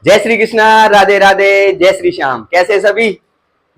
जय श्री कृष्णा, राधे राधे, जय श्री श्याम। कैसे सभी?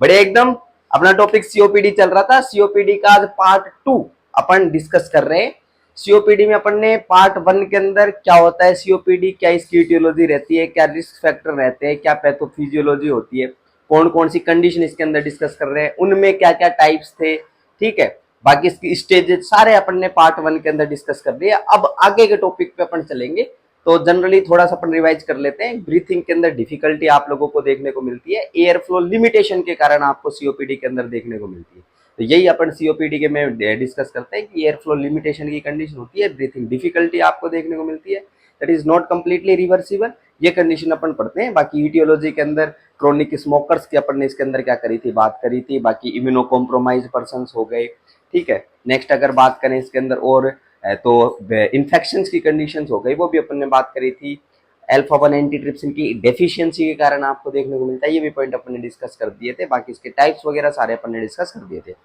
बड़े एकदम। अपना टॉपिक सीओपीडी चल रहा था। सीओपीडी का आज पार्ट 2 अपन डिस्कस कर रहे हैं। सीओपीडी में अपन ने पार्ट 1 के अंदर क्या होता है सीओपीडी, क्या इसकी ईटियोलॉजी रहती है, क्या रिस्क फैक्टर रहते हैं, क्या पैथोफिजियोलॉजी होती है, कौन कौन सी कंडीशन इसके अंदर डिस्कस कर रहे हैं, उनमें क्या क्या टाइप्स थे। ठीक है, बाकी इसकी स्टेजेस सारे अपन ने पार्ट 1 के अंदर डिस्कस कर दिए। अब आगे के टॉपिक पे अपन चलेंगे। तो जनरली थोड़ा सा अपन रिवाइज कर लेते हैं। ब्रीथिंग के अंदर डिफिकल्टी आप लोगों को देखने को मिलती है, एयर फ्लो लिमिटेशन के कारण आपको सीओपीडी के अंदर देखने को मिलती है। तो यही अपन सीओपीडी के में डिस्कस करते हैं कि एयर फ्लो लिमिटेशन की कंडीशन होती है, ब्रीथिंग डिफिकल्टी आपको देखने को मिलती है, that is not completely reversible. ये कंडीशन अपन पढ़ते हैं। बाकी ईटियोलॉजी के अंदर क्रोनिक स्मोकर्स की अपन ने इसके अंदर क्या करी थी, बात करी थी। बाकी इम्यूनो कॉम्प्रोमाइज पर्सन हो गए। ठीक है, नेक्स्ट अगर बात करें इसके अंदर और तो इन्फेक्शंस की कंडीशंस हो गई, वो भी अपन ने बात करी थी। अल्फा 1 एंटीट्रिप्सिन की डेफिशिएंसी के कारण आपको देखने को मिलता है, ये भी पॉइंट अपन ने डिस्कस कर दिए थे। बाकी इसके टाइप्स वगैरह सारे अपन ने डिस्कस कर दिए थे।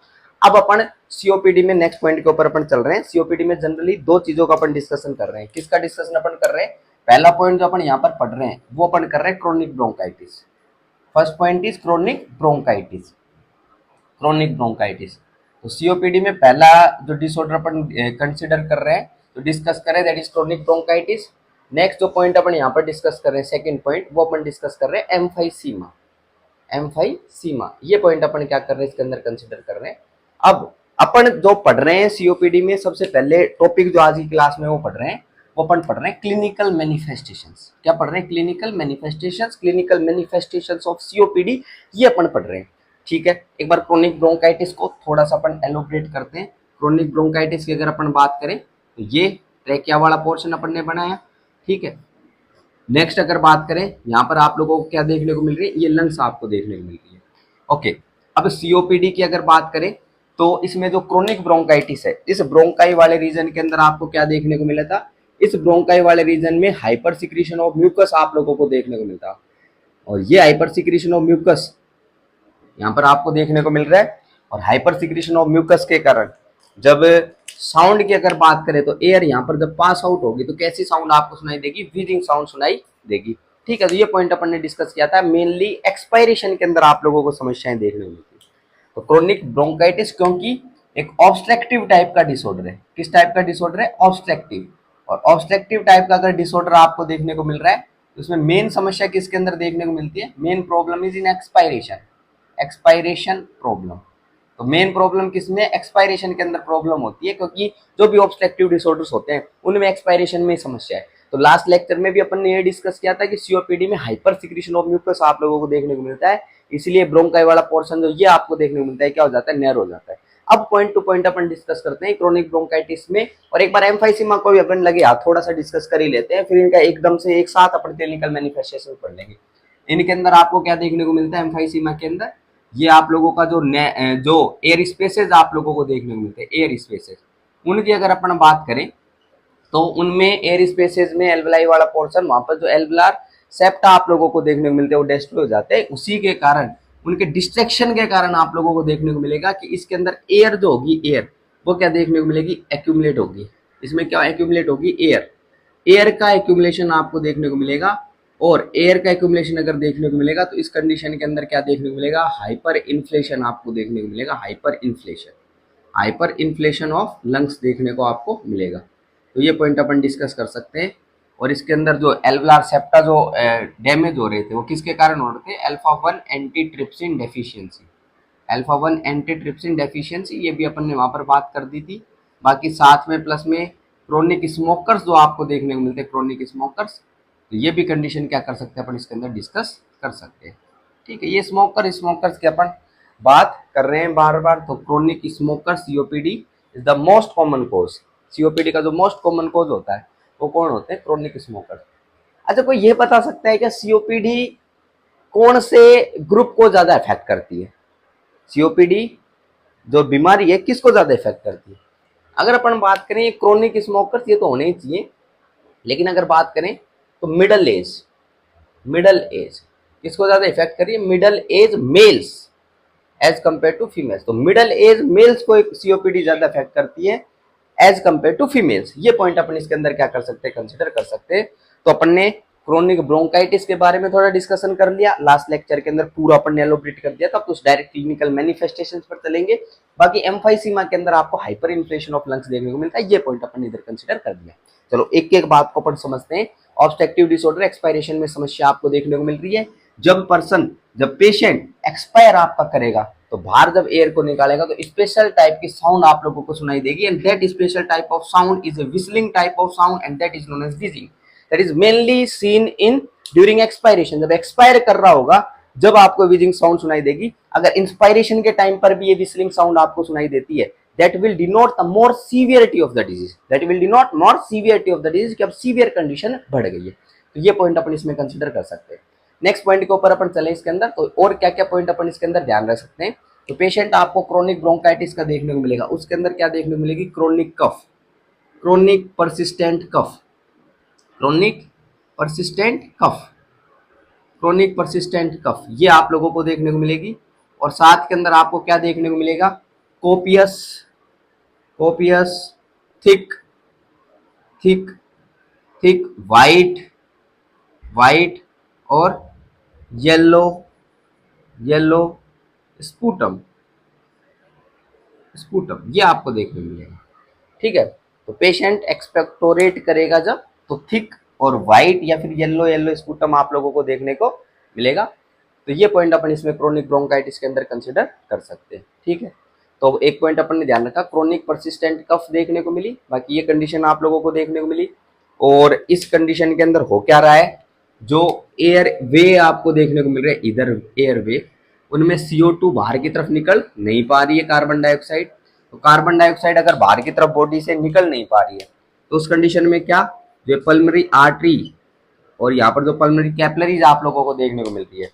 अब अपन सीओपीडी में नेक्स्ट पॉइंट के ऊपर अपन चल रहे हैं। सीओपीडी में जनरली दो चीजों का अपन डिस्कशन कर रहे हैं। किसका डिस्कशन अपन कर रहे हैं? पहला पॉइंट जो अपन यहाँ पर पढ़ रहे हैं वो अपन कर रहे हैं chronic bronchitis. First point is chronic bronchitis. Chronic bronchitis. तो सीओपीडी में पहला जो डिसऑर्डर अपन कंसिडर कर रहे हैं, तो डिस्कस करें, that is chronic bronchitis. Next जो पॉइंट अपन यहाँ पर डिस्कस कर रहे हैं, सेकंड पॉइंट, वो अपन डिस्कस कर रहे हैं एम्फाइसीमा। एम्फाइसीमा, ये पॉइंट अपन क्या कर रहे हैं इसके अंदर कंसिडर कर रहे हैं। अब अपन जो पढ़ रहे हैं सीओपीडी में, सबसे पहले टॉपिक जो आज की क्लास में वो पढ़ रहे हैं, वो अपन पढ़ रहे हैं क्लिनिकल मैनिफेस्टेशंस। क्या पढ़ रहे हैं? Clinical manifestations. Clinical manifestations of COPD, ये अपन पढ़ रहे हैं। ठीक है, एक बार क्रोनिक ब्रोंकाइटिस को थोड़ा सा अपन एलोबरेट करते हैं। क्रोनिक ब्रोंकाइटिस की अगर अपन बात करें तो ये ट्रेकिया वाला पोर्शन अपन ने बनाया। ठीक है, नेक्स्ट अगर बात करें, यहाँ पर आप लोगों को क्या देखने को मिल रही है, ये लंग्स आपको देखने को मिल रही है। ओके, अब सीओपीडी की अगर बात करें तो इसमें जो क्रोनिक ब्रोंकाइटिस है, इस ब्रोंकाई वाले रीजन के अंदर आपको क्या देखने को मिला था? इस ब्रोंकाई वाले रीजन में हाइपर सिक्रीशन ऑफ म्यूकस आप लोगों को देखने को मिलता। और ये हाइपर सिक्रीशन ऑफ म्यूकस यहाँ पर आपको देखने को मिल रहा है। और हाइपर सिक्रीशन ऑफ म्यूकस के कारण जब साउंड की अगर बात करें तो एयर यहाँ पर जब पास आउट होगी तो कैसी साउंड आपको सुनाई देगी? व्हीजिंग साउंड सुनाई देगी। ठीक है, तो ये पॉइंट अपन ने डिस्कस किया था। मेनली एक्सपायरेशन के अंदर आप लोगों को समस्याएं देखने को मिलती है। तो क्रोनिक ब्रोंकाइटिस क्योंकि एक ऑब्स्ट्रक्टिव टाइप का डिसऑर्डर है। किस टाइप का डिसऑर्डर है? ऑब्स्ट्रक्टिव। और ऑब्स्ट्रक्टिव टाइप का अगर डिसऑर्डर आपको देखने को मिल रहा है तो उसमें मेन समस्या किसके अंदर देखने को मिलती है? Main problem is in expiration. Expiration problem. तो मेन प्रॉब्लम किसमें? एक्सपायरेशन के अंदर प्रॉब्लम होती है, क्योंकि जो भी ऑब्स्ट्रक्टिव डिसऑर्डर्स होते हैं उनमें एक्सपायरेशन में समस्या है। तो लास्ट लेक्चर में भी अपन ने ये डिस्कस किया था कि सीओपीडी में हाइपर सिक्रीशन ऑफ म्यूकस आप लोगों को देखने को मिलता है, इसलिए ब्रोंकाई वाला पोर्शन जो ये आपको देखने को मिलता है क्या हो जाता है? नैरो हो जाता है। अब पॉइंट टू पॉइंट अपन डिस्कस करते हैं क्रोनिक ब्रोंकाइटिस में, और एक बार एम्फाइसीमा को भी अपन लगे हाथ थोड़ा सा डिस्कस कर ही लेते हैं, फिर इनका एकदम से एक साथ अपन क्लिनिकल मैनिफेस्टेशन पढ़ लेंगे। इनके अंदर आपको क्या देखने को मिलता है? एम्फाइसीमा के अंदर ये आप लोगों का जो एयर स्पेसेस आप लोगों को देखने को मिलते हैं, एयर स्पेसेस, उनकी अगर अपन बात करें तो उनमें एयर स्पेसेस में एल्वलाई वाला पोर्शन, वहां पर जो एल्वुलर सेप्टा आप लोगों को देखने को मिलते हैं वो डिस्ट्रॉय हो जाते हैं। उसी के कारण, उनके डिस्ट्रैक्शन के कारण आप लोगों को देखने को मिलेगा कि इसके अंदर एयर जो होगी, एयर वो क्या देखने को मिलेगी? एक्यूमुलेट होगी। इसमें क्या एक्यूमुलेट होगी? एयर। एयर का एक्यूमुलेशन आपको देखने को मिलेगा। और एयर का एक्यूमुलेशन अगर देखने को मिलेगा तो इस कंडीशन के अंदर क्या देखने को मिलेगा? हाइपर इन्फ्लेशन आपको देखने को मिलेगा। Hyper inflation, hyper inflation of lungs देखने को आपको मिलेगा। तो ये पॉइंट अपन डिस्कस कर सकते हैं। और इसके अंदर जो एल्वुलर सेप्टा जो डैमेज हो रहे थे वो किसके कारण हो रहे थे? Alpha 1 antitrypsin deficiency. Alpha 1 antitrypsin deficiency, ये भी अपन ने वहां पर बात कर दी थी। बाकी साथ में प्लस में क्रोनिक स्मोकर्स जो आपको देखने को मिलते हैं, क्रोनिक स्मोकर्स, तो ये भी कंडीशन क्या कर सकते हैं अपन इसके अंदर डिस्कस कर सकते हैं। ठीक है, ये स्मोकर्स की अपन बात कर रहे हैं बार बार। तो chronic smoker COPD is the most common cause. COPD का जो मोस्ट कॉमन कोज होता है वो कौन होते हैं? Chronic smoker. अच्छा, कोई ये बता सकता है क्या सीओपीडी कौन से ग्रुप को ज्यादा इफेक्ट करती है? सीओपीडी जो बीमारी है किसको ज्यादा इफेक्ट करती है? अगर अपन बात करें क्रोनिक स्मोकर्स, ये तो होने ही चाहिए, लेकिन अगर बात करें तो मिडल एज, मिडल एज किसको ज्यादा इफेक्ट करिए? Middle age males as compare to females. तो मिडल एज मेल्स को सीओपीडी ज्यादा इफेक्ट करती है एज कंपेयर टू फीमेल्स। ये पॉइंट अपन इसके अंदर क्या कर सकते हैं? कंसिडर कर सकते हैं। तो अपन ने क्रोनिक ब्रोंकाइटिस के बारे में थोड़ा डिस्कशन कर लिया लास्ट लेक्चर के अंदर, पूरा अपन ने एलोबरेट कर दिया था। तो उस डायरेक्ट क्लिनिकल मैनिफेस्टेशंस पर चलेंगे। बाकी एम्फाइसीमा के अंदर आपको हाइपर इन्फ्लेशन ऑफ लंग्स देखने को मिलता है, ये पॉइंट अपन इधर कंसीडर कर दिया। चलो एक एक बात को अपन समझते हैं। ऑब्स्ट्रक्टिव डिसऑर्डर एक्सपायरेशन में समस्या आपको देखने को मिल रही है। जब पेशेंट एक्सपायर आपका करेगा तो बाहर जब एयर को निकालेगा तो स्पेशल टाइप की साउंड आप लोगों को सुनाई देगी, and that special type of sound is a whistling type of sound, and that is known as wheezing. That is mainly seen in during expiration. जब एक्सपायर कर रहा होगा जब आपको व्हीजिंग साउंड सुनाई देगी। अगर इंस्पायरेशन के टाइम पर भी ये व्हिstling साउंड आपको सुनाई देती है, that will denote the more severity of the disease, that will denote more severity of the disease कि अब सीवियर कंडीशन बढ़ गई है। तो ये पॉइंट अपन इसमें कंसीडर कर सकते हैं। नेक्स्ट पॉइंट के ऊपर अपन चले इसके अंदर, तो और क्या क्या पॉइंट अपन इसके अंदर ध्यान रख सकते हैं। तो पेशेंट आपको क्रोनिक ब्रोंकाइटिस का देखने को मिलेगा, उसके अंदर क्या देखने को मिलेगी, क्रोनिक कफ, क्रोनिक परसिस्टेंट कफ, क्रोनिक परसिस्टेंट कफ, क्रोनिक परसिस्टेंट कफ, ये आप लोगों को देखने को मिलेगी। और साथ के अंदर आपको क्या देखने को मिलेगा, copious copious thick thick thick white और येलो येलो स्पूटम, ये आपको देखने को मिलेगा। ठीक है, तो पेशेंट एक्सपेक्टोरेट करेगा जब, तो थिक और वाइट या फिर येलो स्पूटम आप लोगों को देखने को मिलेगा। तो ये पॉइंट अपन इसमें क्रोनिक ब्रोंकाइटिस के अंदर कंसिडर कर सकते हैं। ठीक है, तो एक पॉइंट अपन ने ध्यान रखा, क्रोनिक परसिस्टेंट कफ देखने को मिली, बाकी ये कंडीशन आप लोगों को देखने को मिली। और इस कंडीशन के अंदर हो क्या रहा है, जो एयर वे आपको देखने को मिल रहा है, इधर एयर वे, उनमें CO2 बाहर की तरफ निकल नहीं पा रही है, कार्बन डाइऑक्साइड। तो कार्बन डाइऑक्साइड अगर बाहर की तरफ बॉडी से निकल नहीं पा रही है, तो उस कंडीशन में क्या, जो पल्मोनरी आर्टरी और यहाँ पर जो पल्मोनरी कैपिलरीज आप लोगों को देखने को मिलती है,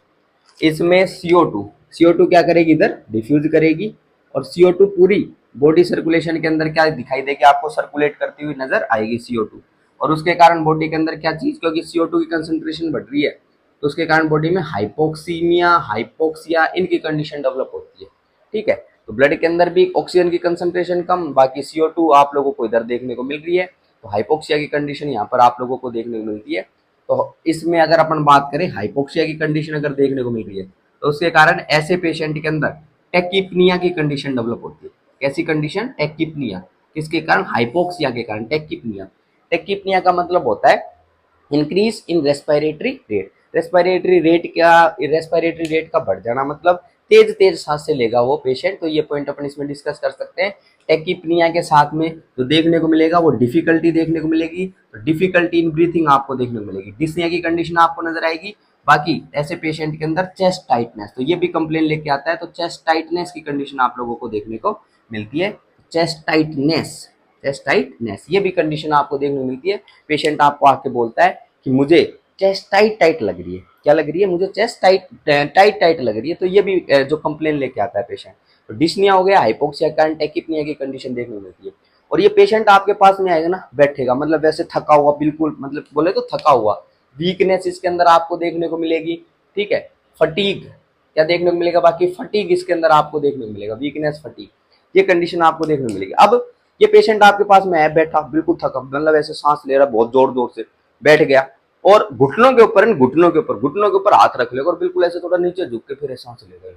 इसमें CO2 क्या करेगी, इधर डिफ्यूज करेगी, और CO2 पूरी बॉडी सर्कुलेशन के अंदर क्या दिखाई देगी, आपको सर्कुलेट करती हुई नजर आएगी CO2। और उसके कारण बॉडी के अंदर क्या चीज, क्योंकि CO2 की कंसंट्रेशन बढ़ रही है, तो उसके कारण बॉडी में हाइपोक्सीमिया, हाइपोक्सिया, इनकी कंडीशन डेवलप होती है। ठीक है, तो ब्लड के अंदर भी ऑक्सीजन की कंसंट्रेशन कम, बाकी CO2 आप लोगों को इधर देखने को मिल रही है, तो हाइपोक्सिया की कंडीशन यहाँ पर आप लोगों को देखने को मिलती है। तो इसमें अगर अपन बात करें, हाइपोक्सिया की कंडीशन अगर देखने को मिल रही है, तो उसके कारण ऐसे पेशेंट के अंदर टेकिपनिया की कंडीशन डेवलप होती है। कैसी कंडीशन, टेकिपनिया, किसके कारण, हाइपोक्सिया के कारण टेकिपनिया। टेकिपनिया का मतलब होता है increase in respiratory rate. Respiratory rate का बढ़ जाना, मतलब तेज सांस से लेगा वो पेशेंट। तो ये पॉइंट अपन इसमें डिस्कस कर सकते हैं। टेकिपनिया के साथ में जो देखने को मिलेगा वो डिफिकल्टी देखने को मिलेगी, तो डिफिकल्टी इन ब्रीथिंग आपको देखने को मिलेगी, डिस्निया की कंडीशन आपको नजर आएगी। बाकी ऐसे पेशेंट के अंदर चेस्ट टाइटनेस, तो ये भी कंप्लेन लेके आता है, तो चेस्ट टाइटनेस की कंडीशन आप लोगों को देखने को मिलती है। चेस्ट टाइटनेस ये भी कंडीशन आपको देखने को मिलती है। पेशेंट आपको आके बोलता है कि मुझे चेस्ट टाइट लग रही है, क्या लग रही है, मुझे चेस्ट टाइट लग रही है। तो ये भी जो कंप्लेन लेके आता है पेशेंट। तो डिस्निया हो गया, हाइपोक्सिया के कारण टेकिपनिया की कंडीशन देखने को मिलती है। और ये पेशेंट आपके पास में आएगा ना, बैठेगा, मतलब वैसे थका हुआ, बिल्कुल मतलब बोले तो थका हुआ, वीकनेस इसके अंदर आपको देखने को मिलेगी। ठीक है, फटीग क्या देखने को मिलेगा, बाकी फटीग इसके अंदर आपको देखने को मिलेगा, वीकनेस, फटीग, ये कंडीशन आपको देखने को मिलेगी। अब ये पेशेंट आपके पास में है, बैठा, बिल्कुल थका, मतलब ऐसे सांस ले रहा बहुत जोर से, बैठ गया, और घुटनों के ऊपर हाथ रख लेगा और बिल्कुल ऐसे थोड़ा नीचे झुक के फिर सांस लेगा।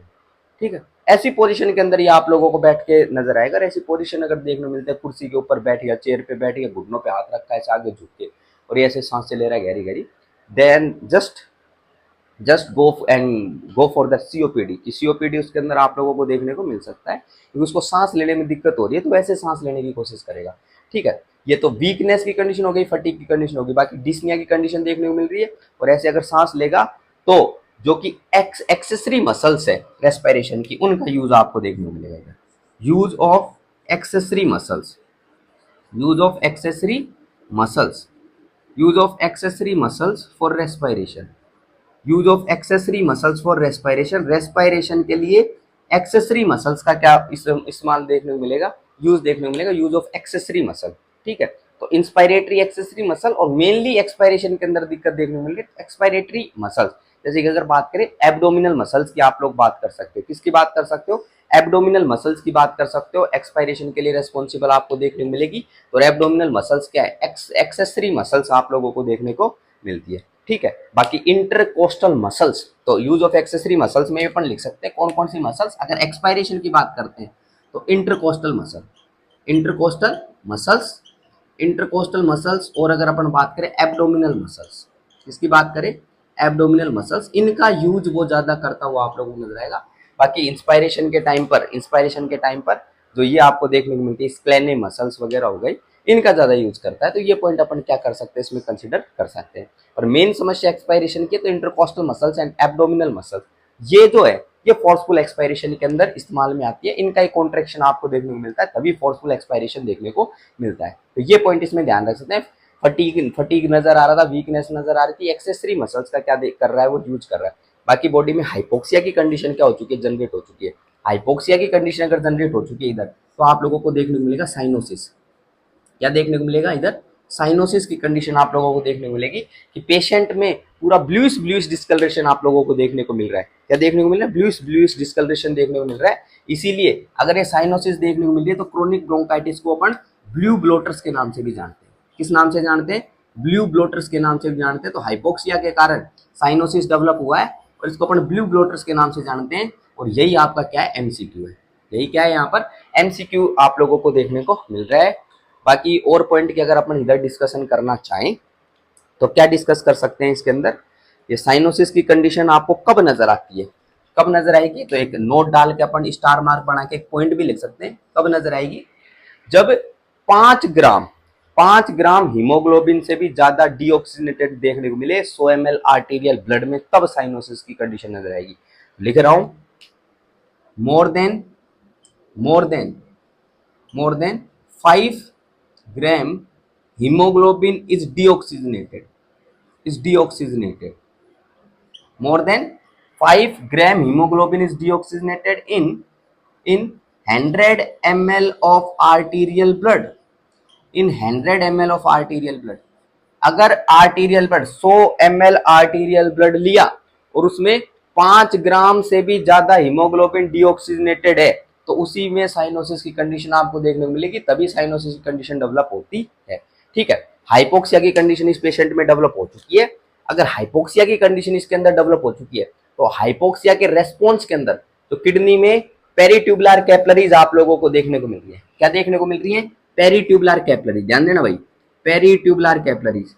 ठीक है, ऐसी पोजीशन के अंदर ये आप लोगों को बैठ के नजर आएगा। ऐसी पोजीशन अगर देखने को मिलता है, कुर्सी के ऊपर बैठ गया, चेयर पे बैठ गया, घुटनों पे हाथ रखा है, ऐसे आगे झुक के, और ये ऐसे सांस ले रहा है गहरी, then just go for the COPD. कि सीओपीडी उसके अंदर आप लोगों को देखने को मिल सकता है, क्योंकि उसको सांस लेने में दिक्कत हो रही है, तो वैसे सांस लेने की कोशिश करेगा। ठीक है, ये तो वीकनेस की कंडीशन हो गई, फटीग की कंडीशन होगी। बाकी डिस्निया की कंडीशन देखने को मिल रही है, और ऐसे अगर सांस लेगा तो जो कि एक्सेसरी मसल्स है रेस्पिरेशन की, उनका यूज आपको देखने को मिलेगा। Use of accessory muscles, use of accessory muscles for respiration, use of accessory muscles for respiration. Respiration के लिए एक्सेसरी मसल्स का क्या इस्तेमाल देखने को मिलेगा, यूज देखने को मिलेगा, यूज ऑफ एक्सेसरी मसल। ठीक है, तो इंस्पायरेटरी एक्सेसरी मसल, और मेनली एक्सपायरेशन के अंदर दिक्कत देखने को मिल रही है एक्सपायरेटरी मसल्स। जैसे कि अगर बात करें एब्डोमिनल मसल्स की, आप लोग बात कर सकते हो, किसकी बात कर सकते हो, एब्डोमिनल मसल्स की बात कर सकते हो, एक्सपायरेशन के लिए रेस्पॉन्सिबल आपको देखने को मिलेगी। और एब्डोमिनल मसल्स क्या है, एक्सेसरी मसल्स आप लोगों को देखने को मिलती है। ठीक है। बाकी इंटरकोस्टल मसल्स, तो यूज ऑफ एक्सेसरी मसल्स में अपन लिख सकते हैं कौन कौन सी मसल्स। अगर एक्सपायरेशन की बात करते हैं तो intercostal muscle, intercostal muscles, intercostal muscles. और अगर अपन बात करें एब्डोमिनल मसल्स, इसकी बात करें एब्डोमिनल मसल्स, इनका यूज वो ज्यादा करता हुआ आप लोगों को नजर आएगा। बाकी इंस्पायरेशन के टाइम पर, इंस्पायरेशन के टाइम पर जो ये आपको देखने को मिलती है स्क्लेने मसल्स वगैरह हो गई, इनका ज्यादा यूज करता है। तो ये पॉइंट अपन क्या कर सकते हैं इसमें कंसिडर कर सकते हैं। और मेन समस्या एक्सपायरेशन की तो intercostal muscles and abdominal muscles, ये जो है ये फोर्सफुल एक्सपायरेशन के अंदर इस्तेमाल में आती है। इनका एक कॉन्ट्रैक्शन आपको देखने को मिलता है, तभी फोर्सफुल एक्सपायरेशन देखने को मिलता है। तो ये पॉइंट इसमें ध्यान रख सकते हैं। फटीग फटीग नजर आ रहा था, वीकनेस नजर आ रही थी, एक्सेसरी मसल्स का क्या कर रहा है वो यूज कर रहा है। बाकी बॉडी में हाइपोक्सिया की कंडीशन क्या हो चुकी है, जनरेट हो चुकी है। हाइपोक्सिया की कंडीशन अगर जनरेट हो चुकी है इधर, तो आप लोगों को देखने को मिलेगा साइनोसिस। क्या देखने को मिलेगा इधर, साइनोसिस की कंडीशन आप लोगों को देखने को मिलेगी कि पेशेंट में पूरा ब्लूइश ब्लूइश डिस्कलरेशन आप लोगों को देखने को मिल रहा है। क्या देखने को मिल रहा है, ब्लूइश ब्लूइश डिस्कलरेशन देखने को मिल रहा है। इसीलिए अगर ये साइनोसिस देखने को मिल रही है तो क्रोनिक ब्रोंकाइटिस को अपन ब्लू ब्लोटर्स के नाम से भी जानते हैं। किस नाम से जानते हैं, ब्लू ब्लोटर्स के नाम से भी जानते हैं। तो हाइपोक्सिया के कारण साइनोसिस डेवलप हुआ है और इसको अपन ब्लू ब्लोटर्स के नाम से जानते हैं। और यही आपका क्या है, एमसीक्यू है। यही क्या है, यहाँ पर एमसीक्यू आप लोगों को देखने को मिल रहा है। बाकी और पॉइंट की अगर अपन इधर डिस्कशन करना चाहें तो क्या डिस्कस कर सकते हैं इसके अंदर, ये साइनोसिस की कंडीशन आपको कब नजर आती है, कब नजर आएगी। तो एक नोट डाल के अपन स्टार मार्क बना के एक पॉइंट भी लिख सकते हैं, कब नजर आएगी, जब 5 ग्राम हीमोग्लोबिन से भी ज्यादा डीऑक्सीजनेटेड देखने को मिले 100 ml आर्टीरियल ब्लड में, तब साइनोसिस की कंडीशन नजर आएगी। लिख रहा हूं, more than more than 5 gram hemoglobin is deoxygenated, more than 5 gram hemoglobin is deoxygenated in 100 ml of arterial blood, in 100 ml of arterial blood। अगर arterial blood 100 ml arterial blood लिया और उसमें 5 ग्राम से भी ज्यादा हीमोग्लोबिन डीऑक्सीजनेटेड है, तो उसी में साइनोसिस की कंडीशन आपको देखने को मिलेगी, तभी साइनोसिस की कंडीशन डेवलप होती है। ठीक है, हाइपोक्सिया की कंडीशन इस पेशेंट में डेवलप हो चुकी है। अगर हाइपोक्सिया की कंडीशन इसके अंदर डेवलप हो चुकी है तो हाइपोक्सिया के रेस्पॉन्स के अंदर तो किडनी में पेरीट्यूबुलर कैपिलरीज आप लोगों को देखने को मिल रही है। क्या देखने को मिल रही है, पेरीट्यूबुलर कैपिलरी, ध्यान देना भाई, पेरीट्यूबुलर कैपिलरीज,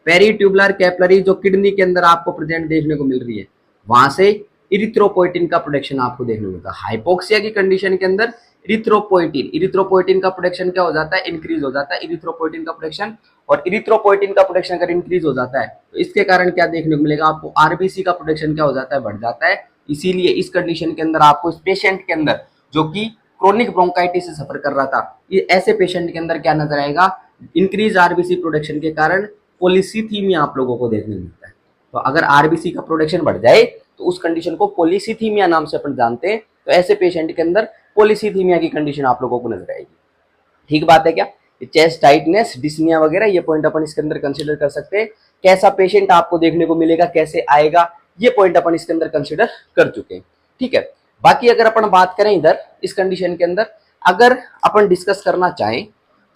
पेरीट्यूबुलर कैपिलरी जो किडनी के अंदर आपको प्रेजेंट देखने को मिल रही है, वहां से इरिथ्रोपोइटिन का प्रोडक्शन आपको देखने को मिलता है। हाइपोक्सिया की कंडीशन के अंदर इरिथ्रोपोइटिन का प्रोडक्शन क्या हो जाता है, इंक्रीज हो जाता है इरिथ्रोपोइटिन का प्रोडक्शन। और इरिथ्रोपोइटिन का प्रोडक्शन अगर इंक्रीज हो जाता है तो इसके कारण क्या देखने को मिलेगा आपको, आरबीसी का प्रोडक्शन क्या हो जाता है, बढ़ जाता है। इसीलिए इस कंडीशन के अंदर आपको, इस पेशेंट के अंदर जो कि क्रोनिक ब्रोंकाइटिस से सफर कर रहा था, ये ऐसे पेशेंट के अंदर क्या नजर आएगा, इंक्रीज आरबीसी प्रोडक्शन के कारण पॉलीसीथीमिया आप लोगों को देखने को मिलता है। तो अगर आरबीसी का प्रोडक्शन बढ़ जाए तो उस कंडीशन को पॉलीसीथीमिया नाम से अपन जानते हैं। तो ऐसे पेशेंट के अंदर पॉलीसीथीमिया की कंडीशन आप लोगों को नजर आएगी। ठीक बात है क्या, चेस्ट टाइटनेस, डिस्निया वगैरह, ये पॉइंट अपन इसके अंदर कंसीडर कर सकते हैं। कैसा पेशेंट आपको देखने को मिलेगा, कैसे आएगा, ये पॉइंट अपन इसके अंदर कंसीडर कर चुके हैं। ठीक है, बाकी अगर अपन बात करें इधर इस कंडीशन के अंदर, अगर अपन डिस्कस करना चाहें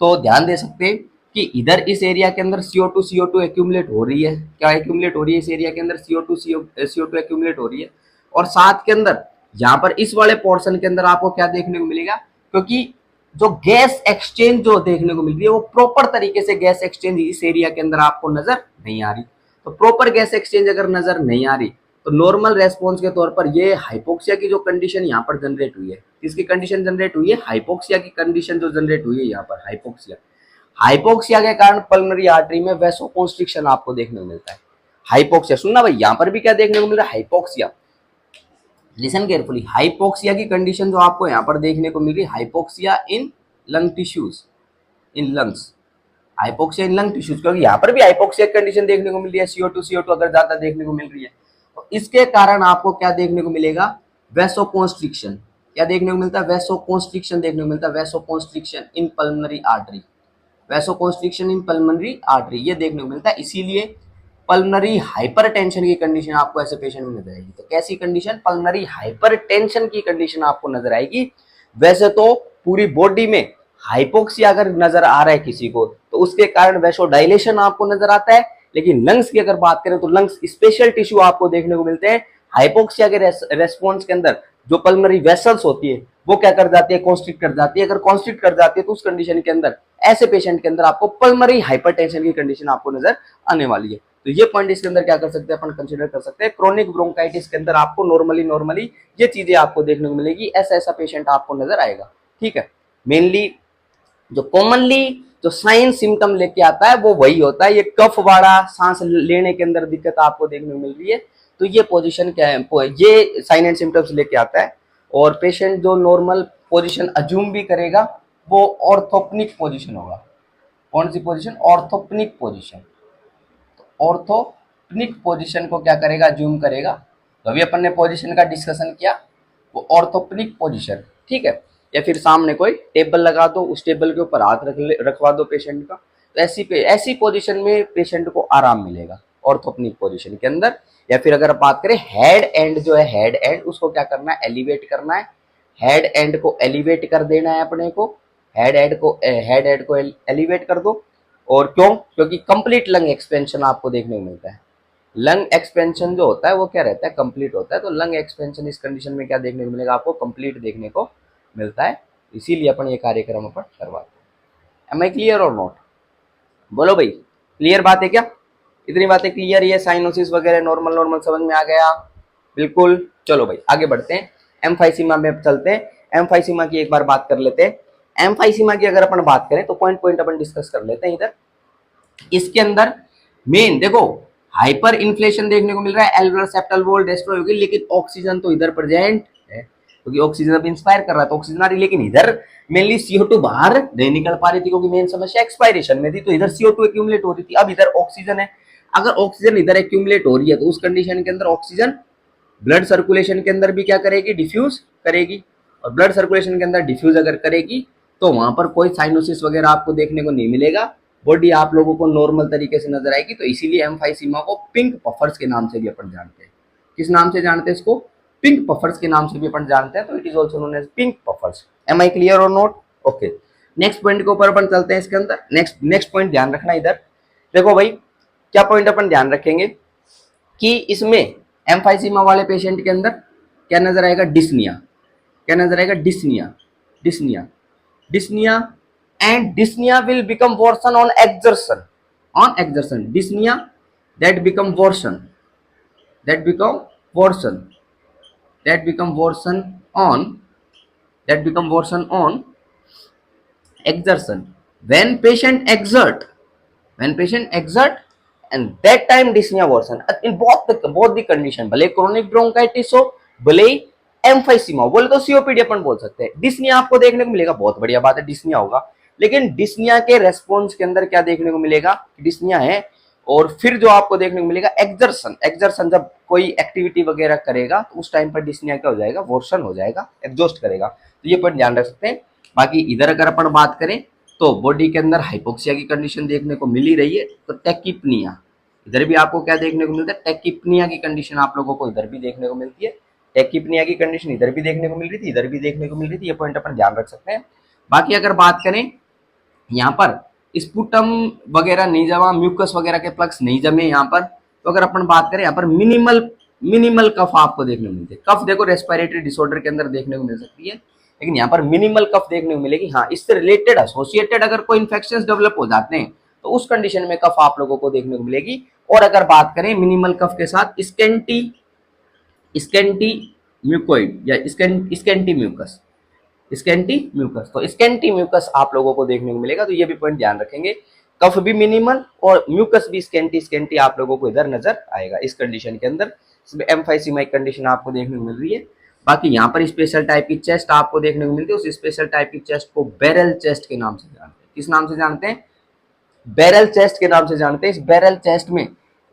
तो ध्यान दे सकते हैं कि इधर इस एरिया के अंदर CO2 एक्यूमुलेट हो रही है। क्या एक्यूमुलेट हो रही है इस एरिया के अंदर, CO2 एक्यूमुलेट हो रही है। और साथ के अंदर यहाँ पर इस वाले पोर्शन के अंदर आपको क्या देखने को मिलेगा, क्योंकि जो गैस एक्सचेंज जो देखने को मिल रही है वो प्रॉपर तरीके से गैस एक्सचेंज इस एरिया के अंदर आपको नजर नहीं आ रही। तो प्रॉपर गैस एक्सचेंज अगर नजर नहीं आ रही तो नॉर्मल रेस्पॉन्स के तौर पर ये हाइपोक्सिया की जो कंडीशन यहाँ पर जनरेट हुई है, इसकी कंडीशन जनरेट हुई है, हाइपोक्सिया की कंडीशन जो जनरेट हुई है यहाँ पर, हाइपोक्सिया के कारण पल्मोनरी आर्टरी में वैसोकॉन्स्ट्रिक्शन आपको देखने को मिलता है। हाइपोक्सिया, सुनना भाई, यहाँ पर भी क्या देखने को मिल रहा है, हाइपोक्सिया, लिसन केयरफुली, हाइपोक्सिया की कंडीशन जो आपको यहाँ पर देखने को मिल रही है, hypoxia in lung tissues, in lungs, hypoxia in lung tissues, क्योंकि यहाँ पर भी हाइपोक्सिया की कंडीशन देखने को मिल रही है, CO2 अगर ज्यादा देखने को मिल रही है तो इसके कारण आपको क्या देखने को मिलेगा, वैसोकॉन्स्ट्रिक्शन। क्या देखने को मिलता है, वैसोकॉन्स्ट्रिक्शन देखने को मिलता है, vasoconstriction in pulmonary artery, vasoconstriction in pulmonary artery, ये देखने को मिलता है। इसीलिए पल्मोनरी हाइपरटेंशन की कंडीशन आपको ऐसे पेशेंट में नजर आएगी। तो कैसी कंडीशन, पल्मोनरी हाइपरटेंशन की कंडीशन आपको नजर आएगी। वैसे तो पूरी बॉडी में हाइपोक्सिया अगर नजर आ रहा है किसी को तो उसके कारण वैसोडाइलेशन आपको नजर आता है, लेकिन लंग्स की अगर बात करें तो लंग्स स्पेशल टिश्यू आपको देखने को मिलते हैं। हाइपोक्सिया के रेस्पॉन्स के अंदर जो पल्मोनरी वेसल्स होती है वो क्या कर जाती है, कॉन्स्ट्रिक्ट कर जाती है। अगर कॉन्स्ट्रिक्ट कर जाती है तो उस कंडीशन के अंदर ऐसे पेशेंट के अंदर आपको पल्मोनरी हाइपरटेंशन की कंडीशन आपको नजर आने वाली है। तो ये पॉइंट इसके अंदर क्या कर सकते हैं, अपन कंसीडर कर सकते हैं। क्रोनिक ब्रोंकाइटिस के अंदर आपको नॉर्मली ये चीजें आपको देखने को मिलेगी, ऐसा ऐसा पेशेंट आपको नजर आएगा। ठीक है, मेनली जो कॉमनली जो साइन सिम्टम लेके आता है वो वही होता है, ये कफ वाला सांस लेने के अंदर दिक्कत आपको देखने को मिल रही है, तो ये पोजीशन क्या है, ये साइन एंड सिम्टम्स लेके आता है। और पेशेंट जो नॉर्मल पोजीशन अज्यूम भी करेगा वो ऑर्थोपनिक पोजीशन होगा। कौन सी पोजीशन, ऑर्थोपनिक पोजीशन। ऑर्थोपनिक पोजीशन को क्या करेगा, अज्यूम करेगा। तो अभी अपन ने पोजीशन का डिस्कशन किया, वो ऑर्थोपनिक पोजीशन। ठीक है, या फिर सामने कोई टेबल लगा दो, उस टेबल के ऊपर हाथ रखवा दो पेशेंट का, तो ऐसी पोजीशन में पेशेंट को आराम मिलेगा ऑर्थोपनिक पोजीशन के अंदर। या फिर अगर बात करें हेड एंड जो है, हेड एंड उसको क्या करना है, एलिवेट करना है। हेड एंड को एलिवेट कर देना है अपने को, हेड एंड को एलिवेट कर दो। और क्यों, क्योंकि कंप्लीट लंग एक्सपेंशन आपको देखने को मिलता है। लंग एक्सपेंशन जो होता है वो क्या रहता है, कंप्लीट होता है। तो लंग एक्सपेंशन इस कंडीशन में क्या देखने को मिलेगा, आपको कंप्लीट देखने को मिलता है। इसीलिए अपन ये कार्यक्रम अपन करवाते हैं। एम आई क्लियर और नॉट, बोलो भाई, क्लियर बात है क्या? इतनी बातें क्लियर, ये साइनोसिस वगैरह नॉर्मल समझ में आ गया? बिल्कुल। चलो भाई आगे बढ़ते हैं, एम्फाइसीमा में चलते हैं। एम्फाइसीमा की एक बार बात कर लेते हैं। एम्फाइसीमा की अगर अपन बात करें तो पॉइंट अपन डिस्कस कर लेते हैं इधर। इसके अंदर मेन देखो हाइपर इन्फ्लेशन देखने को मिल रहा है, एल्वेओलर सेप्टल वॉल डिस्ट्रॉय होगी, लेकिन ऑक्सीजन तो इधर प्रेजेंट है, क्योंकि ऑक्सीजन अब इंस्पायर कर रहा है तो ऑक्सीजन आ रही, लेकिन इधर मेनली CO2 बाहर नहीं निकल पा रही थी, क्योंकि मेन समस्या एक्सपायरेशन में थी, तो इधर CO2 एक्यूमुलेट हो रही थी। अब इधर ऑक्सीजन है, अगर ऑक्सीजन इधर एक्यूमुलेट हो रही है तो उस कंडीशन के अंदर ऑक्सीजन ब्लड सर्कुलेशन के अंदर भी क्या करेगी, डिफ्यूज करेगी। और ब्लड सर्कुलेशन के अंदर डिफ्यूज अगर करेगी तो वहां पर कोई साइनोसिस वगैरह आपको देखने को नहीं मिलेगा, बॉडी आप लोगों को नॉर्मल तरीके से नजर आएगी। तो इसीलिए एम्फाइसीमा को पिंक पफर्स के नाम से भी अपन जानते हैं। किस नाम से जानते हैं इसको, पिंक पफर्स के नाम से भी अपन जानते हैं। तो it is also known as pink puffers. Am I clear और नॉट? ओके, नेक्स्ट पॉइंट के ऊपर अपन चलते हैं। इसके अंदर नेक्स्ट पॉइंट ध्यान रखना, इधर देखो भाई क्या पॉइंट अपन ध्यान रखेंगे कि इसमें एम्फाइसीमा वाले पेशेंट के अंदर क्या नजर आएगा, डिस्निया। क्या नजर आएगा, dyspnoea. Dyspnoea dyspnea and dyspnea will become worsen on exertion, dyspnea that become worsen on exertion when patient exert and that time dyspnea worsen in both the condition, भले chronic bronchitis हो भले emphysema बोले तो COPD अपन बोल सकते हैं। Dyspnoea आपको देखने को मिलेगा, बहुत बढ़िया बात है, डिस्निया होगा, लेकिन डिस्निया के रेस्पॉन्स के अंदर क्या देखने को मिलेगा, डिस्निया है। और फिर जो आपको देखने को मिलेगा एक्सर्शन जब कोई एक्टिविटी वगैरह करेगा तो उस टाइम पर डिस्निया क्या हो जाएगा, वोर्सन हो जाएगा, एग्जॉस्ट करेगा। तो ये पॉइंट ध्यान रख सकते हैं। बाकी इधर अगर अपन बात करें तो बॉडी के अंदर हाइपोक्सिया की कंडीशन देखने को मिल ही रही है, तो टेकिपनिया इधर भी आपको क्या देखने को मिलता है, टेकिपनिया की कंडीशन आप लोगों को इधर भी देखने को मिलती है। टेकिपनिया की कंडीशन इधर भी देखने को मिल रही थी, इधर भी देखने को मिल रही थी, ये पॉइंट अपन ध्यान रख सकते हैं। बाकी अगर बात करें यहाँ पर स्पुटम वगैरह नहीं जमा, म्यूकस वगैरह के प्लग्स नहीं जमे यहाँ पर, तो अगर अपन बात करें यहाँ पर मिनिमल कफ आपको देखने को मिलती है। कफ देखो रेस्पिरेटरी डिसऑर्डर के अंदर देखने को मिल सकती है, लेकिन यहाँ पर मिनिमल कफ देखने को मिलेगी। हाँ, इससे रिलेटेड एसोसिएटेड अगर कोई इन्फेक्शन डेवलप हो जाते हैं तो उस कंडीशन में कफ आप लोगों को देखने को मिलेगी। और अगर बात करें मिनिमल कफ के साथ स्केंटी म्यूकोइड या स्केंटी म्यूकस, तो स्केंटी म्यूकस आप लोगों को देखने को मिलेगा। तो ये भी पॉइंट ध्यान रखेंगे, कफ भी मिनिमल और म्यूकस भी स्केंटी आप लोगों को इधर नजर आएगा इस कंडीशन के अंदर। एम्फाइसीमा कंडीशन आपको देखने को मिल रही है। बाकी यहाँ पर स्पेशल टाइप की चेस्ट आपको देखने को मिलती है, उस स्पेशल टाइप की चेस्ट को बैरल चेस्ट के नाम से जानते हैं। किस नाम से जानते हैं, बैरल चेस्ट के नाम से जानते हैं। इस बैरल चेस्ट में